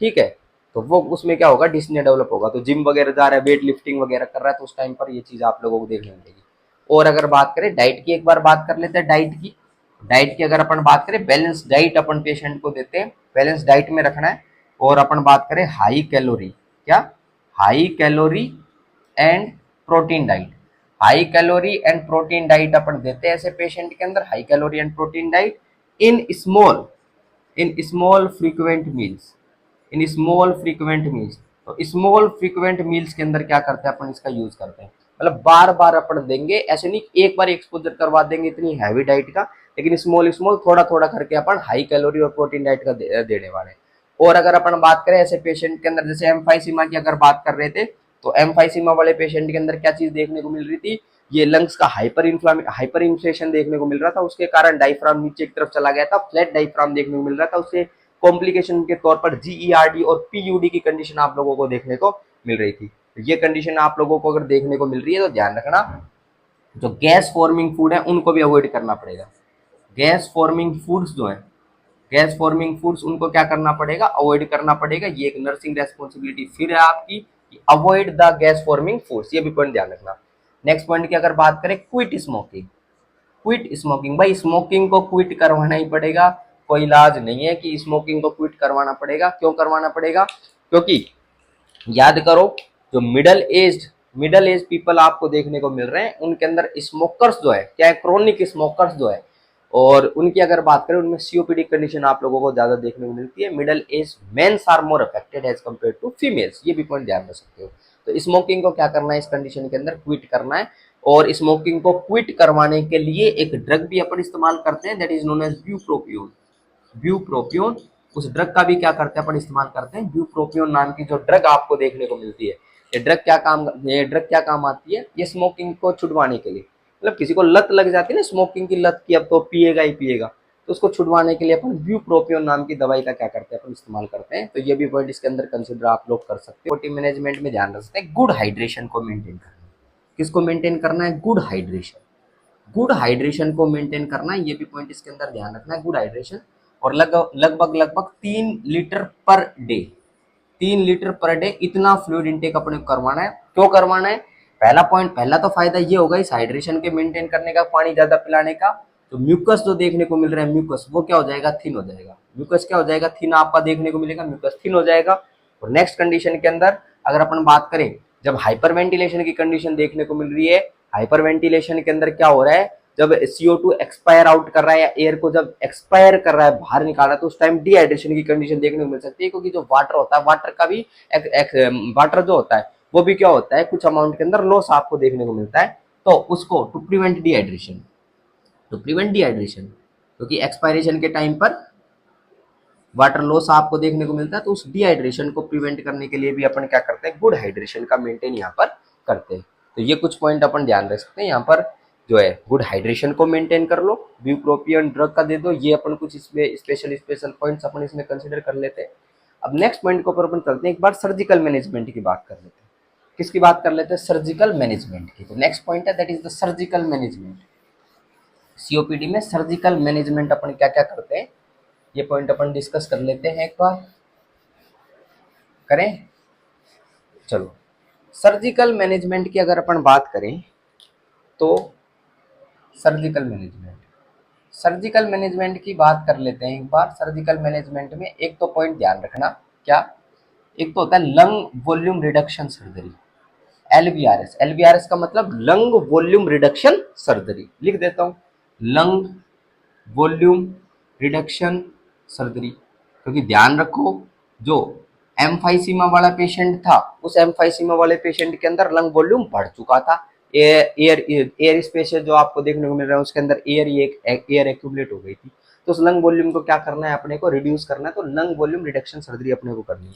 ठीक है, तो वो उसमें क्या होगा, डिस्निया डेवलप होगा। तो जिम वगैरह जा रहा है, वेट लिफ्टिंग वगैरह कर रहा है, तो उस टाइम पर ये चीज आप लोगों को देखने मिलेगी। और अगर बात करें डाइट की, एक बार बात कर लेते हैं डाइट की। डाइट की अगर अपन बात करें, बैलेंस डाइट अपन पेशेंट को देते हैं, बैलेंस डाइट में रखना है। और अपन बात करें हाई कैलोरी, क्या, high calorie and protein diet. High calorie and protein diet अपन देते हैं ऐसे पेशेंट के अंदर, high calorie and protein diet in small frequent meals, in small frequent meals. तो स्मॉल फ्रीक्वेंट मील्स के अंदर क्या करते हैं अपन, इसका यूज करते हैं। मतलब बार बार अपन देंगे, ऐसे नहीं एक बार एक्सपोजर करवा देंगे इतनी हैवी डाइट का, लेकिन स्मॉल स्मॉल थोड़ा थोड़ा करके अपन हाई कैलोरी और प्रोटीन डाइट का देने वाले हैं। और अगर अपन बात करें ऐसे पेशेंट के अंदर, जैसे एम्फाइसीमा की अगर बात कर रहे थे, तो एम्फाइसीमा वाले पेशेंट के अंदर क्या चीज देखने को मिल रही थी, ये लंग्स का हाइपर इन्फ्लेशन देखने को मिल रहा था, उसके कारण डायफ्राम नीचे की तरफ चला गया था, फ्लैट डायफ्राम देखने को मिल रहा था, उससे कॉम्प्लिकेशन के तौर पर जीईआरडी और पीयूडी की कंडीशन आप लोगों को देखने को मिल रही थी। ये कंडीशन आप लोगों को अगर देखने को मिल रही है तो ध्यान रखना, जो गैस फॉर्मिंग फूड है उनको भी अवॉइड करना पड़ेगा। गैस फॉर्मिंग फूड्स जो है, गैस फॉर्मिंग फूड्स उनको क्या करना पड़ेगा, अवॉइड करना पड़ेगा। ये एक नर्सिंग रेस्पॉन्सिबिलिटी फिर है आपकी, avoid the gas forming foods, ये भी पॉइंट ध्यान रखना। नेक्स्ट पॉइंट की अगर बात करें, क्विट स्मोकिंग। क्विट स्मोकिंग, भाई स्मोकिंग को क्विट करवाना ही पड़ेगा, कोई इलाज नहीं है कि स्मोकिंग को क्विट करवाना पड़ेगा। क्यों करवाना पड़ेगा, क्योंकि याद करो, जो मिडल एज पीपल आपको देखने को मिल रहे हैं, उनके अंदर स्मोकर्स जो है, क्या है, क्रोनिक स्मोकर्स जो है, और उनकी अगर बात करें, उनमें सीओपीडी कंडीशन आप लोगों को ज्यादा देखने को मिलती है। Middle age mens are more affected as compare to females, ये भी पॉइंट ध्यान रख सकते हो। तो स्मोकिंग को क्या करना है, इस कंडीशन के अंदर क्विट करना है। और स्मोकिंग को क्विट करवाने के लिए एक ड्रग भी अपन इस्तेमाल करते हैं, दैट इज नोन एज ब्यूप्रोपियोन। ब्यूप्रोपियोन, उस ड्रग का भी क्या करते हैं अपन, इस्तेमाल करते हैं। ब्यूप्रोपियोन नाम की जो ड्रग आपको देखने को मिलती है, ये ड्रग क्या काम आती है, ये स्मोकिंग को छुड़वाने के लिए, मतलब किसी को लत लग जाती है ना स्मोकिंग की लत की, अब तो पिएगा ही पिएगा, तो उसको छुड़वाने के लिए अपन ब्यूप्रोपियोन नाम की दवाई का क्या करते हैं, अपन इस्तेमाल करते हैं। तो ये भी पॉइंट इसके अंदर कंसिडर आप लोग कर सकते हैं। मैनेजमेंट में ध्यान रख सकते हैं, गुड हाइड्रेशन को मेंटेन करना। किसको मेंटेन करना है, गुड हाइड्रेशन। गुड हाइड्रेशन को मेंटेन करना है, ये भी पॉइंट इसके अंदर ध्यान रखना है, गुड हाइड्रेशन। और लगभग 3 litre per day, 3 litre per day इतना फ्लूइड इनटेक अपने को करवाना है। क्यों करवाना है, पहला पॉइंट, पहला तो फायदा ये होगा इस हाइड्रेशन के मेंटेन करने का, पानी ज्यादा पिलाने का, तो म्यूकस जो देखने को मिल रहा है, म्यूकस वो क्या हो जाएगा, थिन हो जाएगा। म्यूकस क्या हो जाएगा, थिन आपका देखने को मिलेगा, म्यूकस थिन हो जाएगा। और नेक्स्ट कंडीशन के अंदर अगर अपन बात करें, जब हाइपर वेंटिलेशन की कंडीशन देखने को मिल रही है, हाइपर वेंटिलेशन के अंदर क्या हो रहा है, जब CO2 एक्सपायर आउट कर रहा है, या एयर को जब एक्सपायर कर रहा है, बाहर निकाल रहा है, तो उस टाइम डिहाइड्रेशन की कंडीशन देखने को मिल सकती है। क्योंकि जो वाटर होता है, वाटर का भी वाटर जो होता है वो भी क्या होता है, कुछ अमाउंट के अंदर लॉस आपको देखने को मिलता है। तो उसको टू प्रिवेंट डिहाइड्रेशन, क्योंकि एक्सपायरेशन के टाइम पर वाटर लॉस आपको देखने को मिलता है, तो उस डिहाइड्रेशन को प्रिवेंट करने के लिए भी अपन क्या करते हैं, गुड हाइड्रेशन का मेंटेन यहाँ पर करते हैं। तो ये कुछ पॉइंट अपन ध्यान रख सकते हैं यहाँ पर, जो है गुड हाइड्रेशन को मेंटेन कर लो, ब्यूप्रोपियन ड्रग का दे दो, ये अपन कुछ इसमें स्पेशल पॉइंट्स अपन इसमें कंसिडर कर लेते हैं। अब नेक्स्ट पॉइंट के ऊपर अपन चलते हैं, एक बार सर्जिकल मैनेजमेंट की बात कर लेते हैं। किसकी बात कर लेते हैं, सर्जिकल मैनेजमेंट की। तो नेक्स्ट पॉइंट है that is the surgical management. COPD में सर्जिकल मैनेजमेंट अपन क्या क्या करते हैं, ये पॉइंट अपन डिस्कस कर लेते हैं, एक बार करें। चलो, सर्जिकल मैनेजमेंट की अगर अपन बात करें, तो सर्जिकल मैनेजमेंट की बात कर लेते हैं एक बार। सर्जिकल मैनेजमेंट में एक तो पॉइंट ध्यान रखना, क्या, एक तो होता है लंग वॉल्यूम रिडक्शन सर्जरी, एलवीआरएस का मतलब लंग वॉल्यूम रिडक्शन सर्जरी, लिख देता हूं, लंग वॉल्यूम रिडक्शन सर्जरी। क्योंकि ध्यान रखो, जो एम्फाइसीमा वाला पेशेंट था, उस एम्फाइसीमा वाले पेशेंट के अंदर लंग वॉल्यूम बढ़ चुका था, एयर स्पेस जो आपको देखने को मिल रहा है, उसके अंदर एयर एक्यूमुलेट हो गई थी। तो उस लंग वॉल्यूम को क्या करना है, अपने को रिड्यूस करना है, तो लंग वॉल्यूम रिडक्शन सर्जरी अपने को करनी है,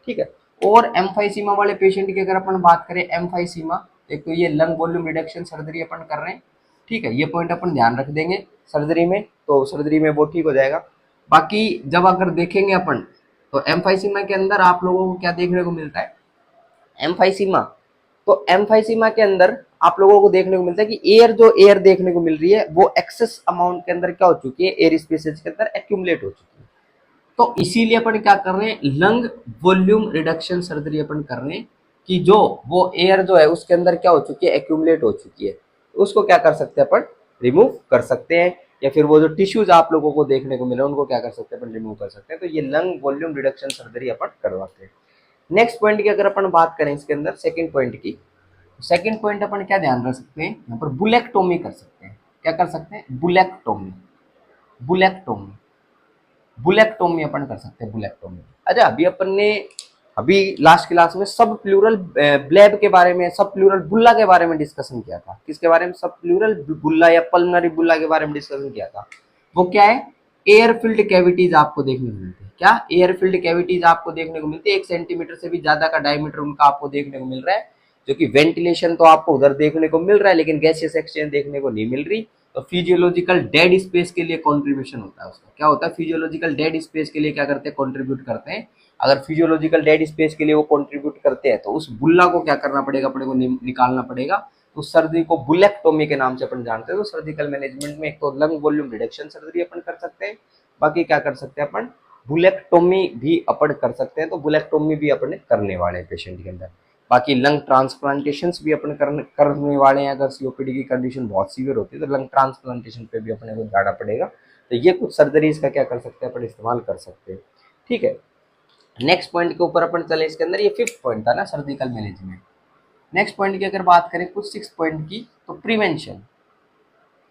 ठीक है। और एम्फाइसीमा वाले पेशेंट की अगर अपन बात करें, एम्फाइसीमा, एक तो ये लंग वॉल्यूम रिडक्शन सर्जरी अपन कर रहे हैं, ठीक है, ये पॉइंट अपन ध्यान रख देंगे सर्जरी में, तो सर्जरी में वो ठीक हो जाएगा। बाकी जब अगर देखेंगे अपन, तो एम्फाइसीमा के अंदर आप लोगों को क्या देखने को मिलता है, एम्फाइसीमा, तो एम्फाइसीमा के अंदर आप लोगों को देखने को मिलता है कि एयर देखने को मिल रही है, वो एक्सेस अमाउंट के अंदर क्या हो चुकी है, एयर स्पेसेस के अंदर एक्यूमुलेट हो चुकी है। तो इसीलिए अपन क्या कर रहे हैं, लंग वॉल्यूम रिडक्शन सर्जरी अपन कर रहे हैं, कि जो वो एयर जो है उसके अंदर क्या हो चुकी है, एक्यूमुलेट हो चुकी है, उसको क्या कर सकते हैं अपन, रिमूव कर सकते हैं। या फिर वो जो टिश्यूज आप लोगों को देखने को मिले, उनको क्या कर सकते हैं, अपन रिमूव कर सकते हैं। तो ये लंग वॉल्यूम रिडक्शन सर्जरी अपन करवाते हैं। नेक्स्ट पॉइंट की अगर अपन बात करें इसके अंदर, सेकंड पॉइंट की, सेकंड पॉइंट अपन क्या ध्यान रख सकते हैं, यहाँ पर बुलेक्टोमी कर सकते हैं। क्या कर सकते हैं, बुलेक्टोमी, बुलेक्टोमी, बुलेक्टोमी अपन कर सकते हैं, बुलेक्टोमी। अच्छा, अभी अपन ने अभी लास्ट क्लास में सब प्लूरल ब्लेब के बारे में, सब प्लूरल बुल्ला के बारे में डिस्कशन किया था। किसके बारे में? सब प्लूरल बुल्ला या पल्मनरी बुल्ला के बारे में डिस्कशन किया था। वो क्या है? एयर फिल्ड कैविटीज आपको देखने को मिलती है। क्या? एयर फिल्ड कैविटीज आपको देखने को मिलती है। 1 सेंटीमीटर से भी ज्यादा का डायमीटर उनका आपको देखने को मिल रहा है, जो कि वेंटिलेशन तो आपको उधर देखने को मिल रहा है, लेकिन गैसियस एक्सचेंज देखने को नहीं मिल रही। तो फिजियोलॉजिकल डेड स्पेस के लिए कंट्रीब्यूशन होता है उसका। क्या होता है? फिजियोलॉजिकल डेड स्पेस के लिए क्या करते हैं? कंट्रीब्यूट करते हैं। अगर फिजियोलॉजिकल डेड स्पेस के लिए वो कंट्रीब्यूट करते हैं तो उस बुल्ला को क्या करना पड़ेगा? अपने को निकालना पड़ेगा। तो सर्जरी को बुलेक्टोमी के नाम से अपन जानते हैं। तो सर्जिकल मैनेजमेंट में एक तो लंग वॉल्यूम रिडक्शन सर्जरी अपन कर सकते हैं, बाकी क्या कर सकते हैं अपन? बुलेक्टोमी भी अपन कर सकते हैं। तो बुलेक्टोमी भी अपन करने वाले हैं पेशेंट के अंदर। बाकी लंग ट्रांसप्लांटेशन भी अपन करने वाले हैं। अगर सीओपीडी की कंडीशन बहुत सीवियर होती है तो लंग ट्रांसप्लांटेशन पे भी अपने को जाना पड़ेगा। तो ये कुछ सर्जरीज का क्या कर सकते हैं? अपन इस्तेमाल कर सकते हैं। ठीक है, नेक्स्ट पॉइंट के ऊपर अपन चले। इसके अंदर ये 5th पॉइंट था ना, सर्जिकल मैनेजमेंट। नेक्स्ट पॉइंट की अगर बात करें कुछ 6th पॉइंट की, तो प्रिवेंशन।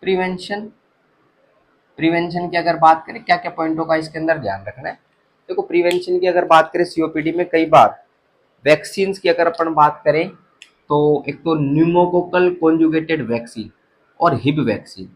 प्रिवेंशन प्रिवेंशन की अगर बात करें, क्या क्या पॉइंटों का इसके अंदर ध्यान रखना है? देखो, प्रिवेंशन की अगर बात करें सीओपीडी में कई बार वैक्सीन की अगर अपन बात करें तो एक तो न्यूमोकोकल कॉन्जुगेटेड वैक्सीन और हिब वैक्सीन।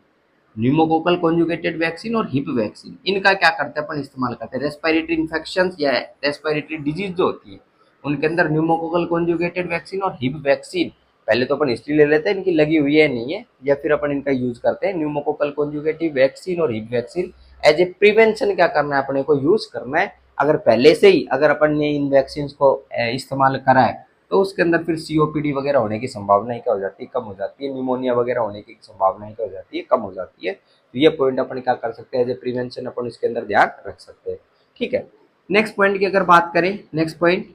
न्यूमोकोकल कॉन्जुगेटेड वैक्सीन और हिप वैक्सीन, इनका क्या करते हैं अपन? इस्तेमाल करते हैं रेस्पिरेटरी इन्फेक्शन या रेस्पिरेटरी डिजीज जो होती है उनके अंदर न्यूमोकोकल कॉन्जुगेटेड वैक्सीन और हिप वैक्सीन। पहले तो अपन हिस्ट्री ले लेते हैं इनकी लगी हुई है नहीं है, या फिर अपन इनका यूज करते हैं। न्यूमोकोकल कॉन्जुगेटिव वैक्सीन और Hib vaccine as a prevention क्या करना है अपने को? यूज करना है। अगर पहले से ही अगर अपन ने इन वैक्सीन को इस्तेमाल करा है तो उसके अंदर फिर सीओपीडी वगैरह होने की संभावना क्या हो जाती है? कम हो जाती है। न्यूमोनिया वगैरह होने की संभावना क्या हो जाती है? कम हो जाती है। तो ये पॉइंट अपन क्या कर सकते हैं? एज ए प्रिवेंशन अपन इसके अंदर ध्यान रख सकते हैं। ठीक है, नेक्स्ट पॉइंट की अगर बात करें, next point,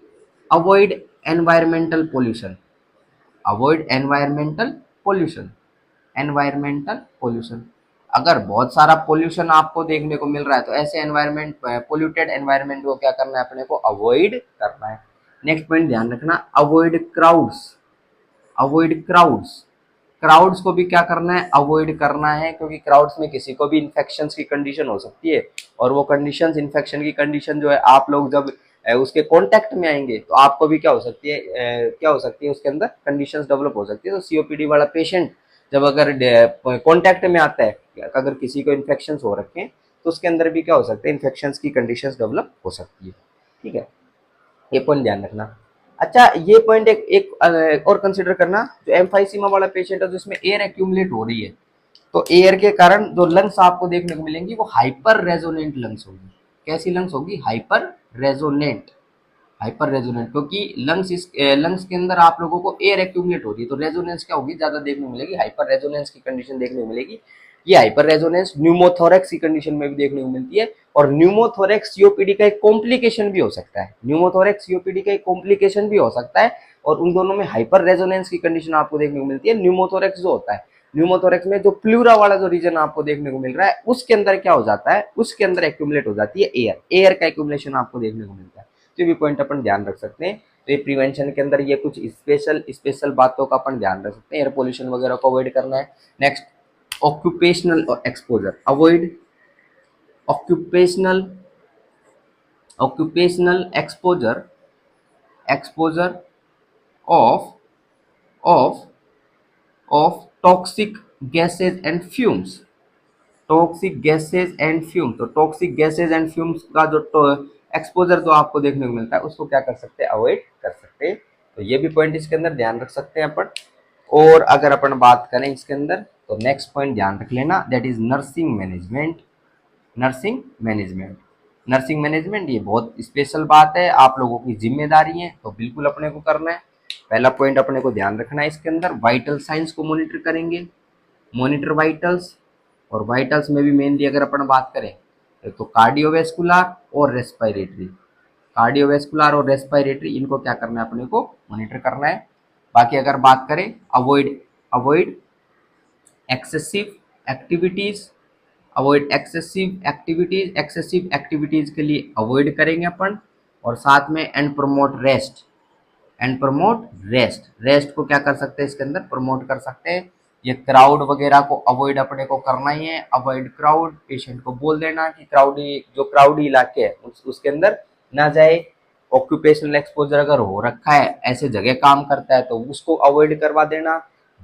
avoid environmental pollution. Avoid environmental pollution. Environmental pollution, अगर बहुत सारा पोल्यूशन आपको देखने को मिल रहा है तो ऐसे एनवायरमेंट, पोल्यूटेड एनवायरमेंट को क्या करना है अपने को? अवॉइड करना है। नेक्स्ट पॉइंट ध्यान रखना, avoid crowds. Avoid crowds, crowds को भी क्या करना है? अवॉइड करना है, क्योंकि क्राउड्स में किसी को भी इन्फेक्शन की कंडीशन हो सकती है। और वो कंडीशन, इन्फेक्शन की कंडीशन जो है, आप लोग जब उसके कांटेक्ट में आएंगे तो आपको भी क्या हो सकती है? क्या हो सकती है उसके अंदर? कंडीशंस डेवलप हो सकती है। तो सीओपीडी वाला पेशेंट जब अगर कांटेक्ट में आता है, अगर किसी को इन्फेक्शन हो रखे हैं तो उसके अंदर भी क्या हो सकते हैं? इन्फेक्शन की कंडीशन डेवलप हो सकती है। ठीक है, ये पॉइंट ध्यान रखना। अच्छा, ये पॉइंट एक और कंसिडर करना, जो एम्फाइसीमा वाला पेशेंट है जिसमें एयर एक्यूमुलेट हो रही है, तो एयर के कारण जो लंग्स आपको देखने को मिलेंगी वो हाइपर रेजोनेंट लंग्स होगी। कैसी लंग्स होगी? Hyper resonant. हाइपर रेजोनेंट, क्योंकि लंग्स के अंदर आप लोगों को एयर एक्यूमुलेट होगी, तो रेजोनेंस क्या होगी? ज्यादा देखने को मिलेगी। हाइपर रेजोनेंस की कंडीशन देखने को मिलेगी। ये हाइपर रेजोनेंस न्यूमोथोरेक्स की कंडीशन में भी देखने को मिलती है। और न्यूमोथोरेक्स सीओपीडी का एक कॉम्प्लिकेशन भी हो सकता है। न्यूमोथोरेक्स सीओपीडी का एक कॉम्प्लिकेशन भी हो सकता है। और उन दोनों में हाइपर रेजोनेंस की कंडीशन आपको देखने को मिलती है। न्यूमोथोरेक्स जो होता है, न्यूमोथोरेक्स में जो प्लूरा वाला जो रीजन आपको देखने को मिल रहा है उसके अंदर क्या हो जाता है? उसके अंदर एक्यूमुलेट हो जाती है एयर। एयर का एक्यूमुलेशन आपको देखने को मिलता है। तो भी पॉइंट अपन ध्यान रख सकते हैं। तो ये प्रिवेंशन के अंदर ये कुछ स्पेशल बातों का अपन ध्यान रख सकते हैं। एयर पोल्यूशन वगैरह को अवॉइड करना है। Next, occupational exposure. Avoid occupational occupational exposure, exposure of of of toxic gases and fumes. Toxic gases and fume, तो टॉक्सिक गैसेज एंड फ्यूम्स का जो एक्सपोजर जो आपको देखने को मिलता है उसको क्या कर सकते हैं? अवॉइड कर सकते हैं। तो ये भी पॉइंट इसके अंदर ध्यान रख सकते हैं अपन। और अगर अपन बात करें इसके अंदर, तो नेक्स्ट पॉइंट ध्यान रख लेना, that is nursing management. Nursing management, nursing management ये बहुत स्पेशल बात है, आप लोगों की जिम्मेदारी है, तो बिल्कुल अपने को करना है। पहला पॉइंट अपने को ध्यान रखना है इसके अंदर, वाइटल साइंस को मॉनिटर करेंगे। मॉनिटर वाइटल्स, और वाइटल्स में भी मेनली अगर अपन बात करें तो कार्डियोवेस्कुलर और रेस्पिरेटरी। कार्डियोवेस्कुलर और रेस्पिरेटरी, इनको क्या करना है? अपने को मॉनिटर करना है। बाकी अगर बात करें, avoid avoid excessive activities. Avoid excessive activities के लिए अवॉइड करेंगे अपन। और साथ में and promote rest. And promote rest, rest को क्या कर सकते हैं? इसके अंदर प्रमोट कर सकते हैं। ये क्राउड वगैरह को अवॉइड अपने को करना ही है। अवॉइड क्राउड, पेशेंट को बोल देना कि क्राउडी, जो क्राउडी इलाके है उसके अंदर ना जाए। ऑक्यूपेशनल एक्सपोजर अगर हो रखा है, ऐसे जगह काम करता है तो उसको अवॉइड करवा देना।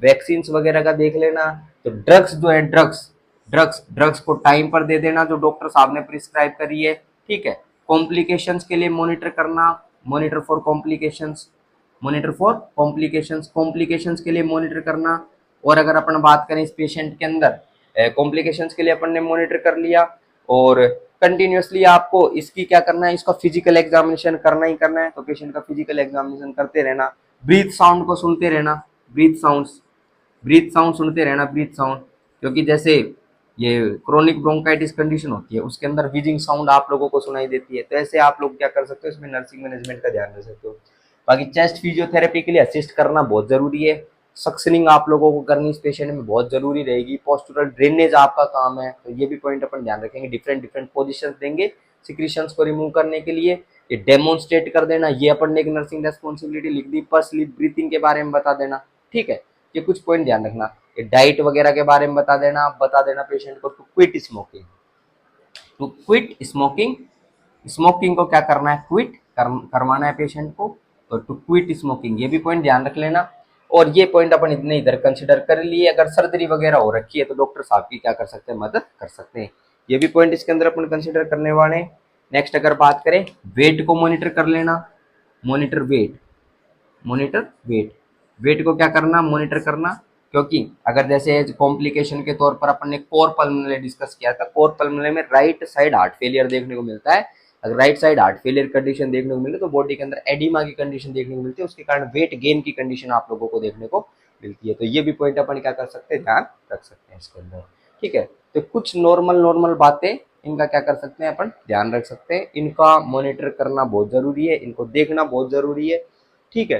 वैक्सीन वगैरह का देख लेना। तो ड्रग्स जो है, ड्रग्स को टाइम पर दे देना जो डॉक्टर साहब ने प्रिस्क्राइब करी है, ठीक है। कॉम्प्लिकेशंस के लिए मॉनिटर करना, मॉनिटर फॉर कॉम्प्लिकेशंस, कॉम्प्लिकेशंस के लिए मॉनिटर करना। और अगर अपन बात करें इस पेशेंट के अंदर कॉम्प्लिकेशंस के लिए अपन ने मॉनिटर कर लिया, और कंटिन्यूसली आपको इसकी क्या करना है, इसका फिजिकल एग्जामिनेशन करना ही करना है। तो पेशेंट का फिजिकल एग्जामिनेशन करते रहना, ब्रीथ साउंड को सुनते रहना, ब्रीथ साउंड सुनते रहना, ब्रीथ साउंड। क्योंकि जैसे ये क्रोनिक ब्रोंकाइटिस कंडीशन होती है, उसके अंदर व्हीजिंग साउंड आप लोगों को सुनाई देती है। तो ऐसे आप लोग क्या कर सकते हो, इसमें नर्सिंग मैनेजमेंट का ध्यान रख सकते हो। बाकी चेस्ट फिजियोथेरेपी के लिए असिस्ट करना बहुत जरूरी है। सक्शनिंग आप लोगों को करनी इस पेशेंट में बहुत जरूरी रहेगी। पोस्टुरल ड्रेनेज आपका काम है, तो ये भी पॉइंट अपन ध्यान रखेंगे। डिफरेंट डिफरेंट पोजीशंस देंगे सिक्रीशंस को रिमूव करने के लिए। ये डेमोन्स्ट्रेट कर देना, ये अपन ने एक नर्सिंग रेस्पॉन्सिबिलिटी लिख दी। पर स्लीप ब्रीथिंग के बारे में बता देना, ठीक है। ये कुछ पॉइंट ध्यान रखना। ये डाइट वगैरह के बारे में बता देना, बता देना पेशेंट को to quit smoking, to quit smoking. Smoking को क्या करना है, क्विट करवाना है पेशेंट को, तो टू क्विट स्मोकिंग, ये भी पॉइंट ध्यान रख लेना। और ये पॉइंट अपन इतने इधर कंसिडर कर लिए। अगर सर्जरी वगैरह हो रखी है तो डॉक्टर साहब की क्या कर सकते हैं, मदद कर सकते हैं। ये भी पॉइंट इसके अंदर अपन कंसिडर करने वाले हैं। नेक्स्ट अगर बात करें, वेट को मॉनिटर कर लेना, monitor weight, monitor weight, weight को क्या करना, मॉनिटर करना। क्योंकि अगर जैसे कॉम्प्लिकेशन के तौर पर अपन ने कोर पल्मोनरी डिस्कस किया था, कोर पल्मोनरी में राइट साइड हार्ट फेलियर देखने को मिलता है। अगर right side heart failure condition देखने को मिले तो बॉडी के अंदर एडिमा की कंडीशन देखने को मिलती है, उसके कारण वेट गेन की कंडीशन आप लोगों को देखने को मिलती है। तो ये भी पॉइंट अपन क्या कर सकते हैं, ध्यान रख सकते हैं इसके अंदर, ठीक है। तो कुछ नॉर्मल बातें इनका क्या कर सकते हैं अपन, ध्यान रख सकते हैं। इनका मॉनिटर करना बहुत जरूरी है, इनको देखना बहुत जरूरी है, ठीक है।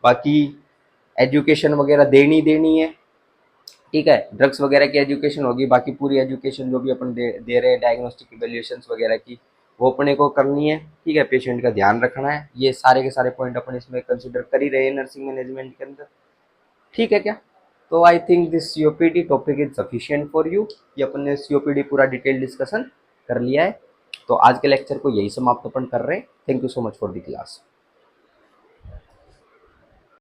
बाकी एजुकेशन वगैरह देनी है, ठीक है। ड्रग्स वगैरह की एजुकेशन होगी, बाकी पूरी एजुकेशन जो भी अपन दे रहे हैं डायग्नोस्टिक इवेल्युएशंस वगैरह की, वो अपने को करनी है, ठीक है। पेशेंट का ध्यान रखना है। ये सारे के सारे पॉइंट अपन इसमें कंसिडर कर ही रहे हैं नर्सिंग मैनेजमेंट के अंदर, ठीक है क्या। तो I think this COPD topic is sufficient for you. ये अपन ने सीओपीडी पूरा डिटेल डिस्कशन कर लिया है। तो आज के लेक्चर को यही समाप्त अपन कर रहे हैं। Thank you so much for the class.